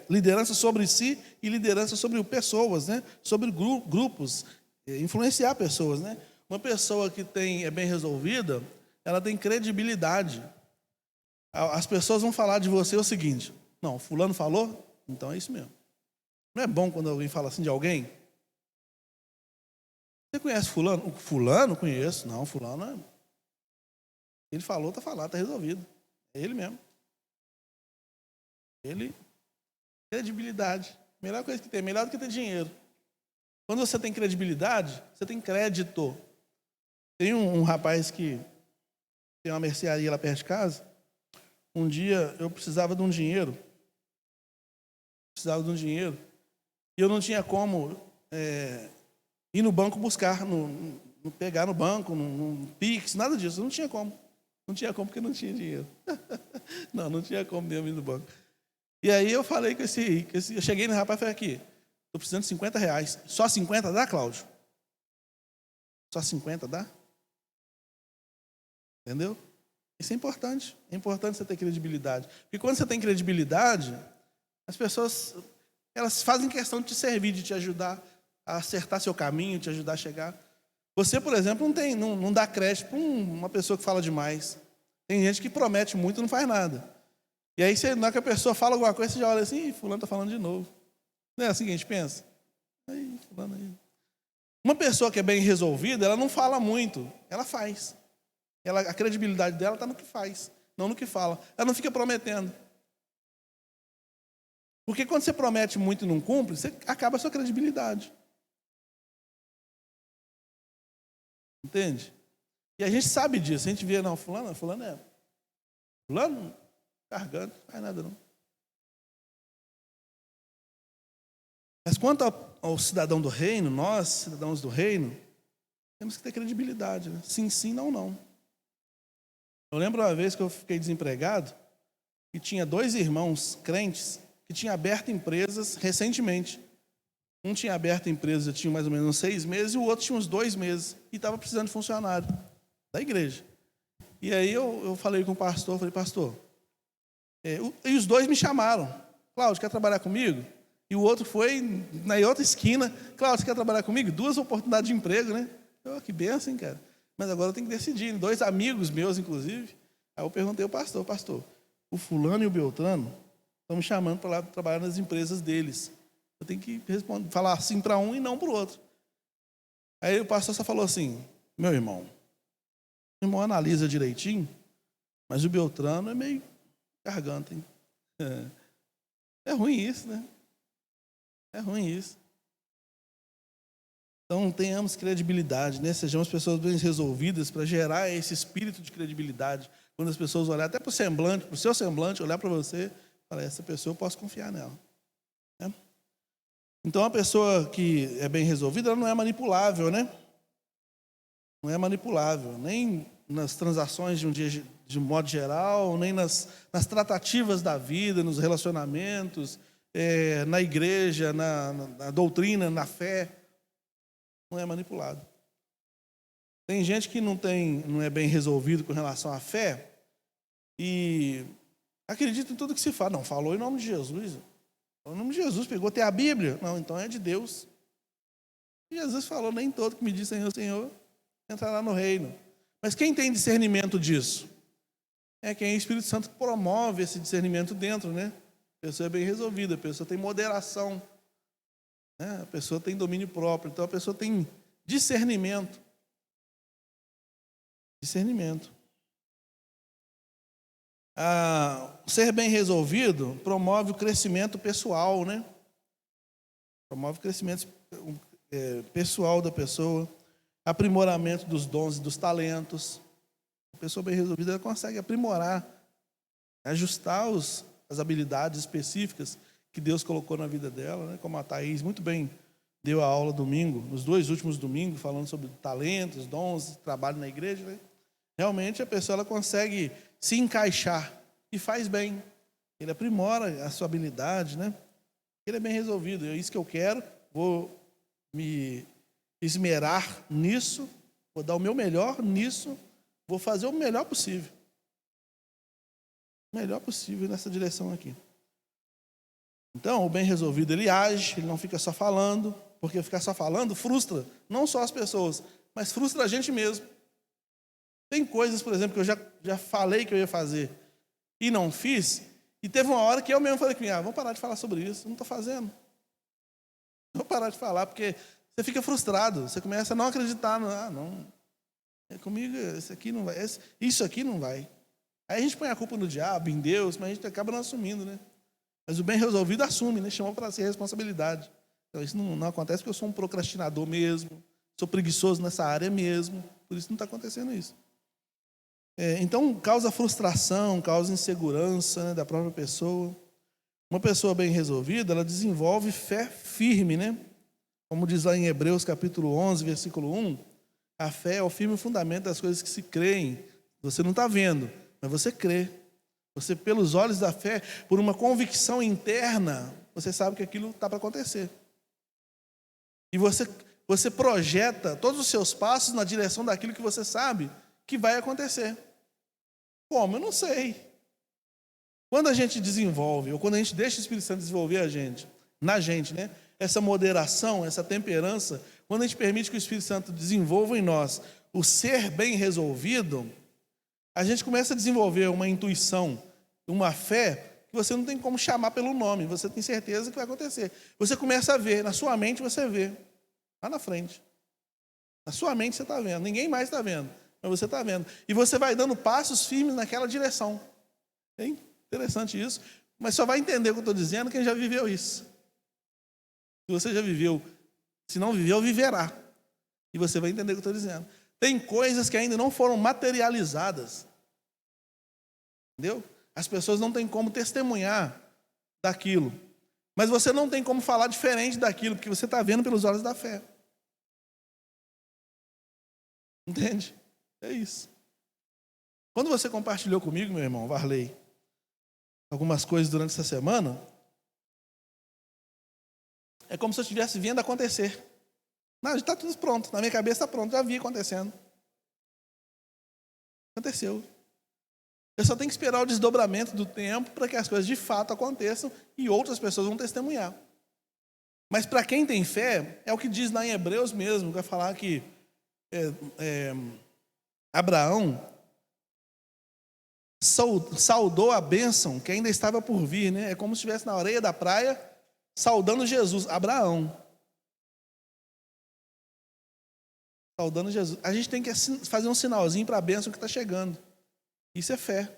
liderança sobre si e liderança sobre pessoas, né? Sobre grupos, influenciar pessoas, né? Uma pessoa que é bem resolvida, ela tem credibilidade. As pessoas vão falar de você o seguinte, não, fulano falou, então é isso mesmo. Não é bom quando alguém fala assim de alguém? Você conhece fulano? Fulano? Conheço. Não, fulano é... Ele falou, está falado, está resolvido. É ele mesmo. Credibilidade. Melhor coisa que tem, melhor do que ter dinheiro. Quando você tem credibilidade, você tem crédito. Tem um rapaz que tem uma mercearia lá perto de casa. Um dia eu precisava de um dinheiro. E eu não tinha como ir no banco buscar, pegar no banco, no Pix, nada disso. Não tinha como. Não tinha como porque não tinha dinheiro. Não tinha como mesmo ir no banco. E aí eu falei com eu cheguei no rapaz e falei, aqui, estou precisando de 50 reais. Só 50 dá, Cláudio? Só 50 dá? Entendeu? Isso é importante. É importante você ter credibilidade. Porque quando você tem credibilidade, as pessoas, elas fazem questão de te servir, de te ajudar a acertar seu caminho, te ajudar a chegar. Você, por exemplo, não dá crédito para uma pessoa que fala demais. Tem gente que promete muito e não faz nada. E aí, na hora que a pessoa fala alguma coisa, você já olha assim, fulano está falando de novo. Não é assim que a gente pensa? Aí, fulano aí. Uma pessoa que é bem resolvida, ela não fala muito, ela faz. A credibilidade dela está no que faz, não no que fala. Ela não fica prometendo. Porque quando você promete muito e não cumpre, você acaba a sua credibilidade. Entende? E a gente sabe disso. A gente vê, não, fulano é. Fulano, carregando, não faz nada não. Mas quanto ao cidadão do reino, nós, cidadãos do reino, temos que ter credibilidade. Né? Sim, sim, não, não. Eu lembro uma vez que eu fiquei desempregado e tinha 2 irmãos crentes que tinham aberto empresas recentemente. Um tinha aberto a empresa, já tinha mais ou menos uns 6 meses, e o outro tinha uns 2 meses, e estava precisando de funcionário da igreja. E aí eu falei com o pastor, pastor, e os 2 me chamaram. Cláudio, quer trabalhar comigo? E o outro foi na outra esquina. Cláudio, você quer trabalhar comigo? 2 oportunidades de emprego, né? Que bênção, hein, cara? Mas agora eu tenho que decidir. 2 amigos meus, inclusive. Aí eu perguntei ao pastor, o fulano e o Beltrano estão me chamando para trabalhar nas empresas deles. Eu tenho que falar sim para um e não para o outro. Aí o pastor só falou assim, meu irmão analisa direitinho, mas o Beltrano é meio garganta, hein? É ruim isso, né? É ruim isso. Então, tenhamos credibilidade, né? Sejamos pessoas bem resolvidas para gerar esse espírito de credibilidade. Quando as pessoas olharem até para o semblante, para o seu semblante, olhar para você, falar, essa pessoa eu posso confiar nela. Né? Então, a pessoa que é bem resolvida, ela não é manipulável, né? Não é manipulável, nem nas transações de um modo geral, nem nas tratativas da vida, nos relacionamentos, na igreja, na doutrina, na fé. Não é manipulado. Tem gente que não é bem resolvido com relação à fé e acredita em tudo que se fala. Não, falou em nome de Jesus. Falou em nome de Jesus, pegou até a Bíblia. Não, então é de Deus. E Jesus falou, nem todo que me diz Senhor, Senhor, entrará no reino. Mas quem tem discernimento disso? É quem o Espírito Santo promove esse discernimento dentro, né? A pessoa é bem resolvida, a pessoa tem moderação, né? A pessoa tem domínio próprio, então a pessoa tem discernimento. Ser bem resolvido promove o crescimento pessoal, né? Promove o crescimento pessoal da pessoa, aprimoramento dos dons e dos talentos. A pessoa bem resolvida, ela consegue aprimorar, ajustar as habilidades específicas que Deus colocou na vida dela, né? Como a Thaís muito bem deu a aula domingo, nos 2 últimos domingos, falando sobre talentos, dons, trabalho na igreja, né? Realmente a pessoa ela consegue se encaixar e faz bem. Ele aprimora a sua habilidade, né? Ele é bem resolvido. É isso que eu quero, vou me esmerar nisso, vou dar o meu melhor nisso, vou fazer o melhor possível. O melhor possível nessa direção aqui. Então, o bem resolvido, ele age, ele não fica só falando, porque ficar só falando frustra não só as pessoas, mas frustra a gente mesmo. Tem coisas, por exemplo, que eu já falei que eu ia fazer e não fiz, e teve uma hora que eu mesmo falei vamos parar de falar sobre isso, não estou fazendo. Vou parar de falar, porque você fica frustrado, você começa a não acreditar, não, comigo isso aqui não vai. Aí a gente põe a culpa no diabo, em Deus, mas a gente acaba não assumindo, né? Mas o bem resolvido assume, né? Chama para ser responsabilidade. Então isso não acontece porque eu sou um procrastinador mesmo, sou preguiçoso nessa área mesmo, por isso não está acontecendo isso. Então causa frustração, causa insegurança, né, da própria pessoa. Uma pessoa bem resolvida, ela desenvolve fé firme, né? Como diz lá em Hebreus capítulo 11, versículo 1, a fé é o firme fundamento das coisas que se creem. Você não está vendo, mas você crê. Você, pelos olhos da fé, por uma convicção interna, você sabe que aquilo está para acontecer. E você projeta todos os seus passos na direção daquilo que você sabe que vai acontecer. Como? Eu não sei. Quando a gente desenvolve, ou quando a gente deixa o Espírito Santo desenvolver na gente, né? Essa moderação, essa temperança, quando a gente permite que o Espírito Santo desenvolva em nós o ser bem resolvido, a gente começa a desenvolver uma intuição uma fé que você não tem como chamar pelo nome, você tem certeza que vai acontecer. Você começa a ver, na sua mente você vê, lá na frente. Na sua mente você está vendo, ninguém mais está vendo, mas você está vendo. E você vai dando passos firmes naquela direção. É interessante isso, mas só vai entender o que eu estou dizendo quem já viveu isso. Se você já viveu, se não viveu, viverá. E você vai entender o que eu estou dizendo. Tem coisas que ainda não foram materializadas. Entendeu? As pessoas não têm como testemunhar daquilo. Mas você não tem como falar diferente daquilo, porque você está vendo pelos olhos da fé. Entende? É isso. Quando você compartilhou comigo, meu irmão Varley, algumas coisas durante essa semana, é como se eu estivesse vendo acontecer. Não, está tudo pronto. Na minha cabeça está pronto. Já vi acontecendo. Aconteceu. Eu só tenho que esperar o desdobramento do tempo para que as coisas de fato aconteçam e outras pessoas vão testemunhar. Mas para quem tem fé, é o que diz lá em Hebreus mesmo, que vai falar que Abraão saudou a bênção que ainda estava por vir, né? É como se estivesse na areia da praia saudando Jesus. Abraão. Saudando Jesus. A gente tem que fazer um sinalzinho para a bênção que está chegando. Isso é fé.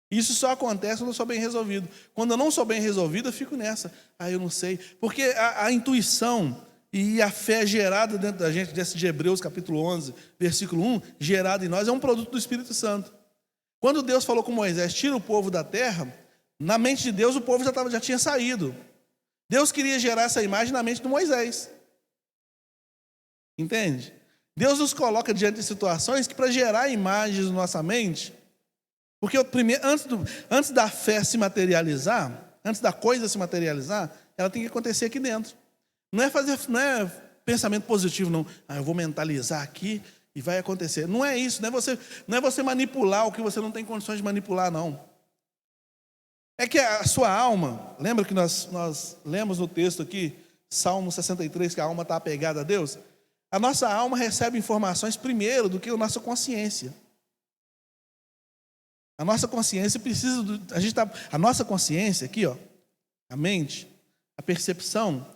Isso só acontece quando eu sou bem resolvido. Quando eu não sou bem resolvido, eu fico nessa. Eu não sei. Porque a intuição e a fé gerada dentro da gente, desse de Hebreus capítulo 11, versículo 1, gerada em nós, é um produto do Espírito Santo. Quando Deus falou com Moisés, tira o povo da terra, na mente de Deus o povo já tinha saído. Deus queria gerar essa imagem na mente de Moisés. Entende? Deus nos coloca diante de situações que para gerar imagens na nossa mente, porque antes da fé se materializar, antes da coisa se materializar, ela tem que acontecer aqui dentro. Não é pensamento positivo, não. Eu vou mentalizar aqui e vai acontecer. Não é isso, não é você manipular o que você não tem condições de manipular, não. É que a sua alma, lembra que nós lemos no texto aqui, Salmo 63, que a alma está apegada a Deus? A nossa alma recebe informações primeiro do que a nossa consciência. A nossa consciência precisa a nossa consciência aqui, ó, a mente, a percepção,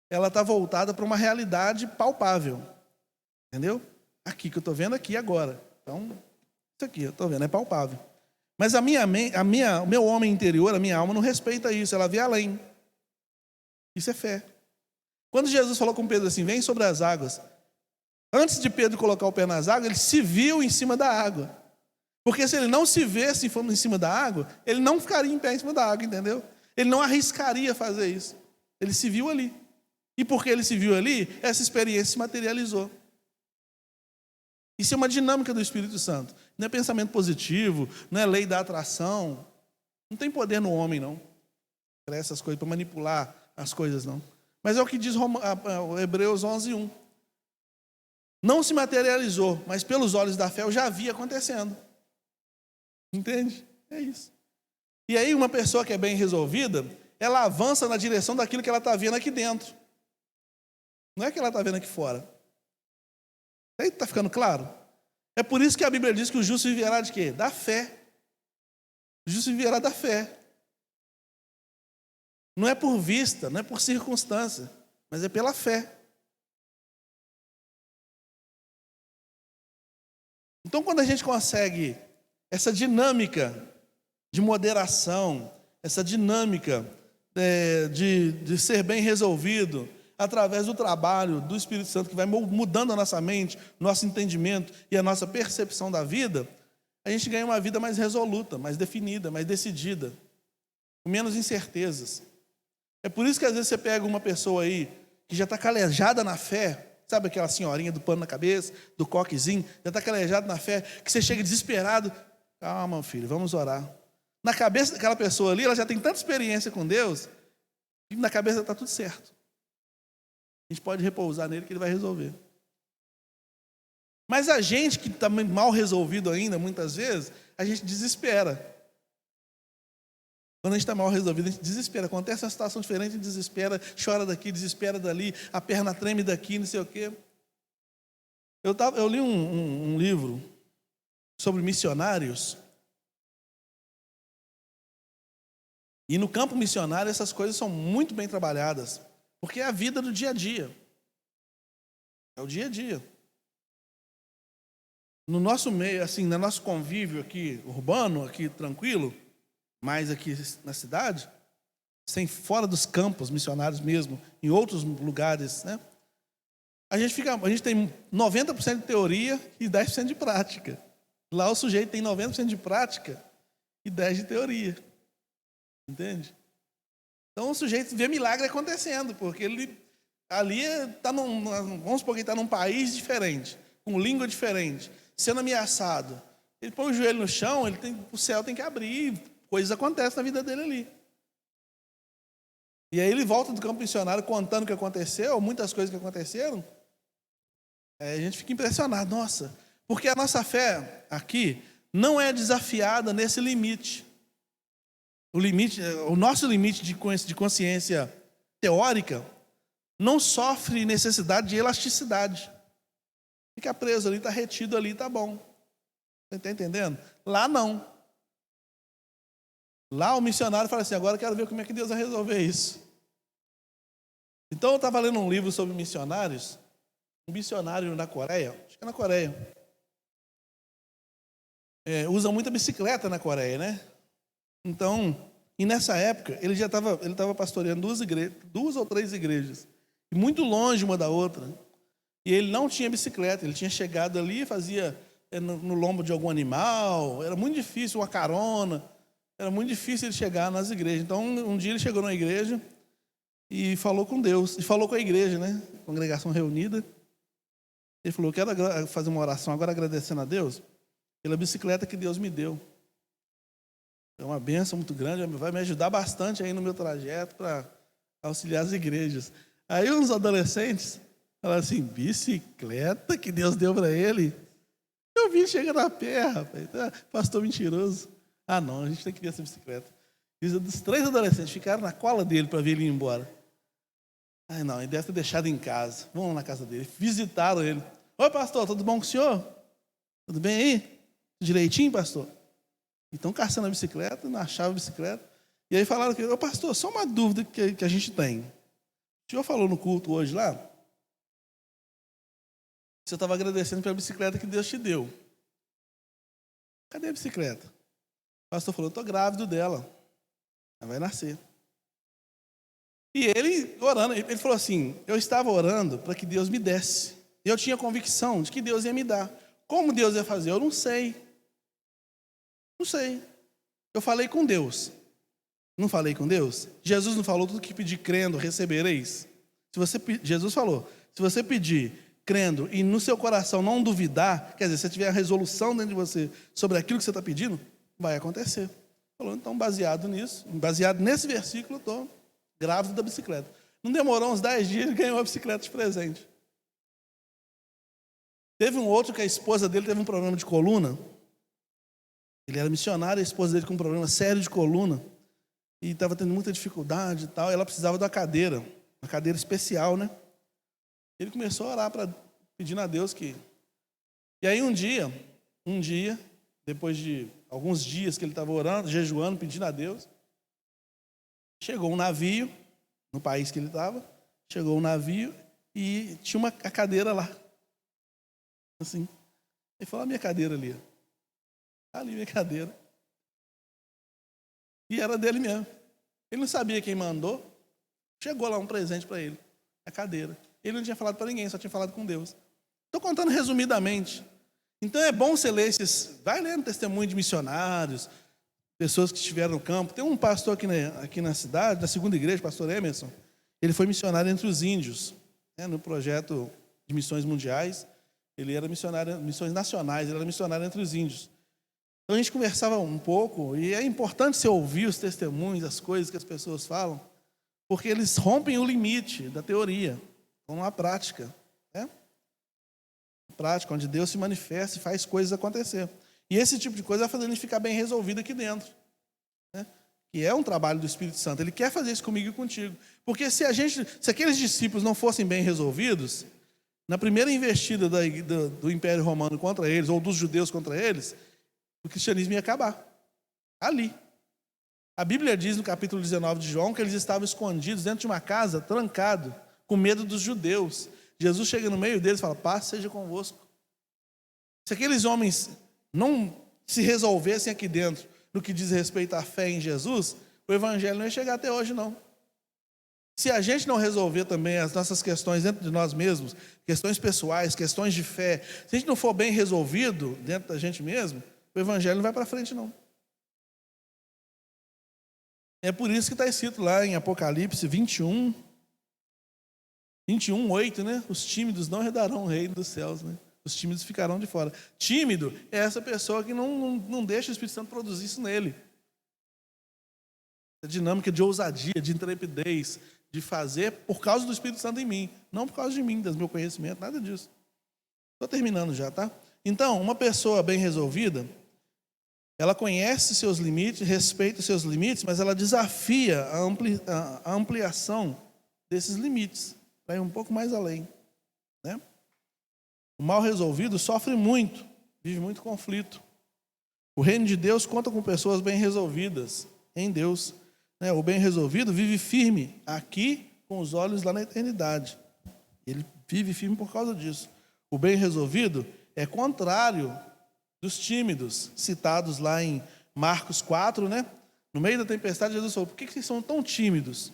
ela está voltada para uma realidade palpável. Entendeu? Aqui que eu estou vendo aqui agora. Então, isso aqui eu estou vendo, é palpável. Mas o meu homem interior, a minha alma não respeita isso, ela vê além. Isso é fé. Quando Jesus falou com Pedro assim, vem sobre as águas, antes de Pedro colocar o pé nas águas, ele se viu em cima da água. Porque se ele não se visse em cima da água, ele não ficaria em pé em cima da água, entendeu? Ele não arriscaria fazer isso. Ele se viu ali. E porque ele se viu ali, essa experiência se materializou. Isso é uma dinâmica do Espírito Santo. Não é pensamento positivo, não é lei da atração. Não tem poder no homem, não. Para essas coisas, para manipular as coisas, não. Mas é o que diz Hebreus 11:1. Não se materializou, mas pelos olhos da fé eu já vi acontecendo. Entende? É isso. E aí uma pessoa que é bem resolvida, ela avança na direção daquilo que ela está vendo aqui dentro. Não é que ela está vendo aqui fora. Aí está ficando claro? É por isso que a Bíblia diz que o justo viverá de quê? Da fé. O justo viverá da fé. Não é por vista, não é por circunstância, mas é pela fé. Então, quando a gente consegue essa dinâmica de moderação, essa dinâmica de ser bem resolvido, através do trabalho do Espírito Santo, que vai mudando a nossa mente, nosso entendimento e a nossa percepção da vida, a gente ganha uma vida mais resoluta, mais definida, mais decidida, com menos incertezas. É por isso que às vezes você pega uma pessoa aí que já está calejada na fé, sabe aquela senhorinha do pano na cabeça, do coquezinho, já está calejada na fé, que você chega desesperado. Calma, filho, vamos orar. Na cabeça daquela pessoa ali, ela já tem tanta experiência com Deus, que na cabeça está tudo certo. A gente pode repousar nele que ele vai resolver. Mas a gente que está mal resolvido ainda, muitas vezes, a gente desespera. Quando a gente está mal resolvido, a gente desespera. Acontece uma situação diferente, a gente desespera, chora daqui, desespera dali, a perna treme daqui, não sei o quê. Eu li um livro sobre missionários, E no campo missionário essas coisas são muito bem trabalhadas, porque é a vida do dia a dia. É o dia a dia. No nosso meio, assim, no nosso convívio aqui urbano, aqui tranquilo, mais aqui na cidade, sem fora dos campos missionários mesmo, em outros lugares, né? A gente tem 90% de teoria e 10% de prática. Lá o sujeito tem 90% de prática e 10% de teoria. Entende? Então o sujeito vê milagre acontecendo, porque ele ali está vamos supor que ele está num país diferente, com língua diferente, sendo ameaçado. Ele põe o joelho no chão, o céu tem que abrir, coisas acontecem na vida dele ali. E aí ele volta do campo missionário contando o que aconteceu, muitas coisas que aconteceram. A gente fica impressionado, nossa, porque a nossa fé aqui não é desafiada nesse limite. O nosso limite de consciência teórica não sofre necessidade de elasticidade. Fica preso ali, está retido ali, está bom. Você está entendendo? Lá não. Lá o missionário fala assim, agora eu quero ver como é que Deus vai resolver isso. Então eu estava lendo um livro sobre missionários, um missionário na Coreia, acho que é na Coreia. Usa muita bicicleta na Coreia, né? Então, e nessa época, ele estava pastoreando duas ou três igrejas, muito longe uma da outra. E ele não tinha bicicleta, ele tinha chegado ali, fazia no lombo de algum animal, era muito difícil, uma carona, era muito difícil ele chegar nas igrejas. Então, um dia ele chegou numa igreja e falou com Deus, e falou com a igreja, né? Congregação reunida. Ele falou, eu quero fazer uma oração agora agradecendo a Deus pela bicicleta que Deus me deu. É uma bênção muito grande, vai me ajudar bastante aí no meu trajeto para auxiliar as igrejas. Aí uns adolescentes falaram assim, bicicleta que Deus deu para ele? Eu vi chegando a pé, rapaz. Pastor mentiroso. Ah, não, a gente tem que ver essa bicicleta. E os 3 adolescentes ficaram na cola dele para ver ele ir embora. Ah, não, ele deve ter deixado em casa. Vamos na casa dele. Visitaram ele. Oi, pastor, tudo bom com o senhor? Tudo bem aí? Direitinho, pastor? Então, caçando a bicicleta, não achava a bicicleta. E aí falaram que, ô pastor, só uma dúvida que a gente tem. O senhor falou no culto hoje lá, você estava agradecendo pela bicicleta que Deus te deu. Cadê a bicicleta? O pastor falou, estou grávido dela. Ela vai nascer. E ele orando, ele falou assim, eu estava orando para que Deus me desse. Eu tinha convicção de que Deus ia me dar. Como Deus ia fazer? Eu não sei. Não sei. Eu falei com Deus. Não falei com Deus? Jesus não falou tudo que pedir crendo, recebereis? Jesus falou, se você pedir crendo e no seu coração não duvidar, quer dizer, se tiver a resolução dentro de você sobre aquilo que você está pedindo, vai acontecer. Falou, então, baseado nesse versículo, eu estou grávido da bicicleta. Não demorou uns 10 dias, ele ganhou a bicicleta de presente. Teve um outro que a esposa dele teve um problema de coluna. Ele era missionário, a esposa dele com um problema sério de coluna. E estava tendo muita dificuldade e tal. E ela precisava de uma cadeira especial, né? Ele começou a orar, pedindo a Deus que... E aí um dia, depois de alguns dias que ele estava orando, jejuando, pedindo a Deus, chegou um navio, no país que ele estava, chegou um navio e tinha a cadeira lá. Assim. Ele falou, a minha cadeira ali. Ali, minha cadeira. E era dele mesmo. Ele não sabia quem mandou. Chegou lá um presente para ele, a cadeira. Ele não tinha falado para ninguém, só tinha falado com Deus. Estou contando resumidamente. Então é bom você ler vai lendo testemunho de missionários, pessoas que estiveram no campo. Tem um pastor aqui na cidade, da segunda igreja, pastor Emerson. Ele foi missionário entre os índios, né, no projeto de missões mundiais. Ele era missionário, missões nacionais, ele era missionário entre os índios. Então a gente conversava um pouco, e é importante você ouvir os testemunhos, as coisas que as pessoas falam, porque eles rompem o limite da teoria, com a prática, né? A prática, onde Deus se manifesta e faz coisas acontecer. E esse tipo de coisa vai fazer a gente ficar bem resolvido aqui dentro, né? Que é um trabalho do Espírito Santo. Ele quer fazer isso comigo e contigo. Porque se aqueles discípulos não fossem bem resolvidos, na primeira investida do Império Romano contra eles, ou dos judeus contra eles, o cristianismo ia acabar. Ali. A Bíblia diz no capítulo 19 de João que eles estavam escondidos dentro de uma casa, trancados, com medo dos judeus. Jesus chega no meio deles e fala: paz seja convosco. Se aqueles homens não se resolvessem aqui dentro no que diz respeito à fé em Jesus, o evangelho não ia chegar até hoje, não. Se a gente não resolver também as nossas questões dentro de nós mesmos, questões pessoais, questões de fé, se a gente não for bem resolvido dentro da gente mesmo, o evangelho não vai para frente, não. É por isso que está escrito lá em Apocalipse 21, 8, né? Os tímidos não herdarão o reino dos céus, né? Os tímidos ficarão de fora. Tímido é essa pessoa que não deixa o Espírito Santo produzir isso nele. A dinâmica de ousadia, de intrepidez, de fazer por causa do Espírito Santo em mim, não por causa de mim, do meu conhecimento, nada disso. Estou terminando já, tá? Então, uma pessoa bem resolvida, ela conhece seus limites, respeita os seus limites, mas ela desafia a ampliação desses limites, para ir um pouco mais além, né? O mal resolvido sofre muito, vive muito conflito. O reino de Deus conta com pessoas bem resolvidas em Deus, né? O bem resolvido vive firme aqui, com os olhos lá na eternidade. Ele vive firme por causa disso. O bem resolvido é contrário dos tímidos, citados lá em Marcos 4, né? No meio da tempestade, Jesus falou: por que vocês são tão tímidos?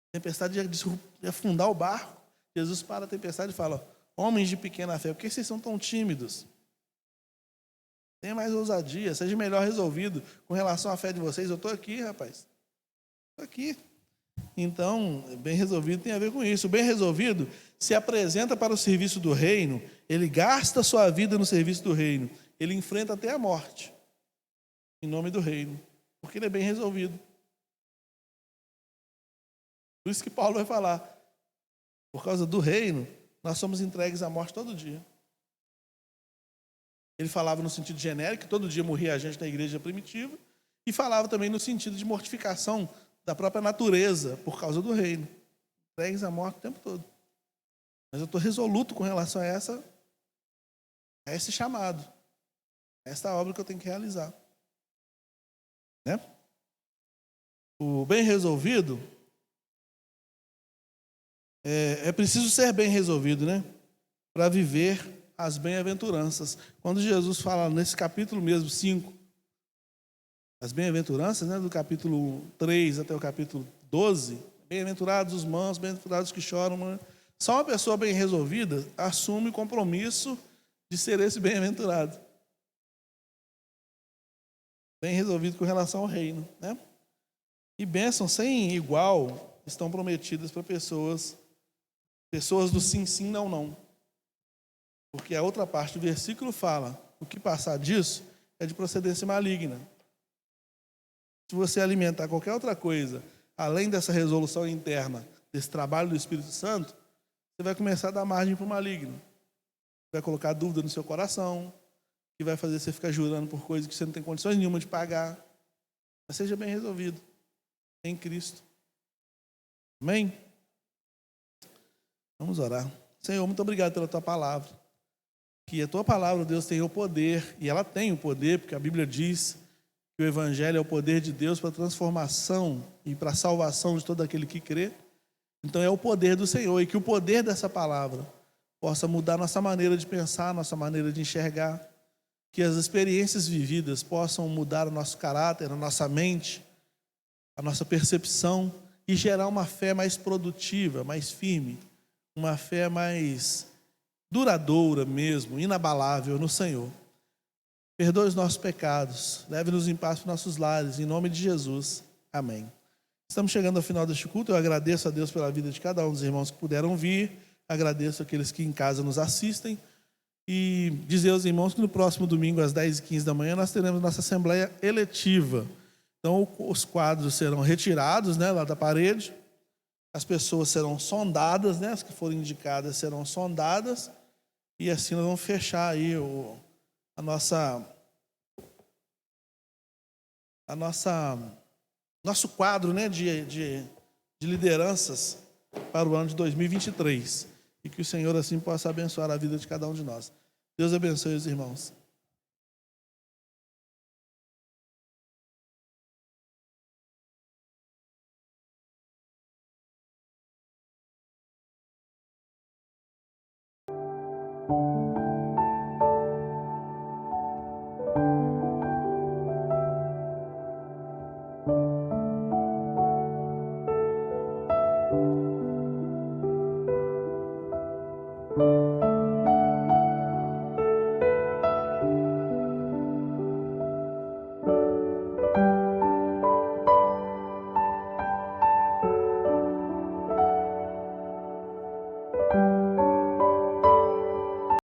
A tempestade ia afundar o barco. Jesus para a tempestade e fala: homens de pequena fé, por que vocês são tão tímidos? Tenha mais ousadia, seja melhor resolvido com relação à fé de vocês. Eu estou aqui, rapaz. Estou aqui. Então, bem resolvido tem a ver com isso. O bem resolvido se apresenta para o serviço do reino, ele gasta a sua vida no serviço do reino, ele enfrenta até a morte, em nome do reino, porque ele é bem resolvido. Por isso que Paulo vai falar: por causa do reino, nós somos entregues à morte todo dia. Ele falava no sentido genérico, que todo dia morria a gente na igreja primitiva, e falava também no sentido de mortificação da própria natureza, por causa do reino. Entregues à morte o tempo todo. Mas eu estou resoluto com relação a esse chamado, a essa obra que eu tenho que realizar. Né? O bem resolvido, é preciso ser bem resolvido, né? Para viver as bem-aventuranças. Quando Jesus fala nesse capítulo mesmo, 5, as bem-aventuranças, né, do capítulo 3 até o capítulo 12, bem-aventurados os mansos, bem-aventurados os que choram, né? Só uma pessoa bem resolvida assume o compromisso de ser esse bem-aventurado. Bem resolvido com relação ao reino, né? E bênçãos sem igual estão prometidas para pessoas do sim, sim, não, não. Porque a outra parte do versículo fala: o que passar disso é de procedência maligna. Se você alimentar qualquer outra coisa, além dessa resolução interna, desse trabalho do Espírito Santo, você vai começar a dar margem para o maligno. Vai colocar dúvida no seu coração, que vai fazer você ficar jurando por coisas que você não tem condições nenhuma de pagar. Mas seja bem resolvido em Cristo. Amém? Vamos orar. Senhor, muito obrigado pela tua palavra. Que a tua palavra, Deus, tem o poder, e ela tem o poder, porque a Bíblia diz que o Evangelho é o poder de Deus para a transformação e para a salvação de todo aquele que crê. Então é o poder do Senhor, e que o poder dessa palavra possa mudar nossa maneira de pensar, nossa maneira de enxergar, que as experiências vividas possam mudar o nosso caráter, a nossa mente, a nossa percepção, e gerar uma fé mais produtiva, mais firme, uma fé mais duradoura mesmo, inabalável no Senhor. Perdoe os nossos pecados, leve-nos em paz para os nossos lares, em nome de Jesus. Amém. Estamos chegando ao final deste culto. Eu agradeço a Deus pela vida de cada um dos irmãos que puderam vir, agradeço aqueles que em casa nos assistem, e dizer aos irmãos que no próximo domingo, às 10h15 da manhã, nós teremos nossa assembleia eletiva. Então, os quadros serão retirados, né, lá da parede, as pessoas serão sondadas, né, as que forem indicadas serão sondadas, e assim nós vamos fechar aí nosso quadro, né, de lideranças para o ano de 2023. E que o Senhor assim possa abençoar a vida de cada um de nós. Deus abençoe os irmãos.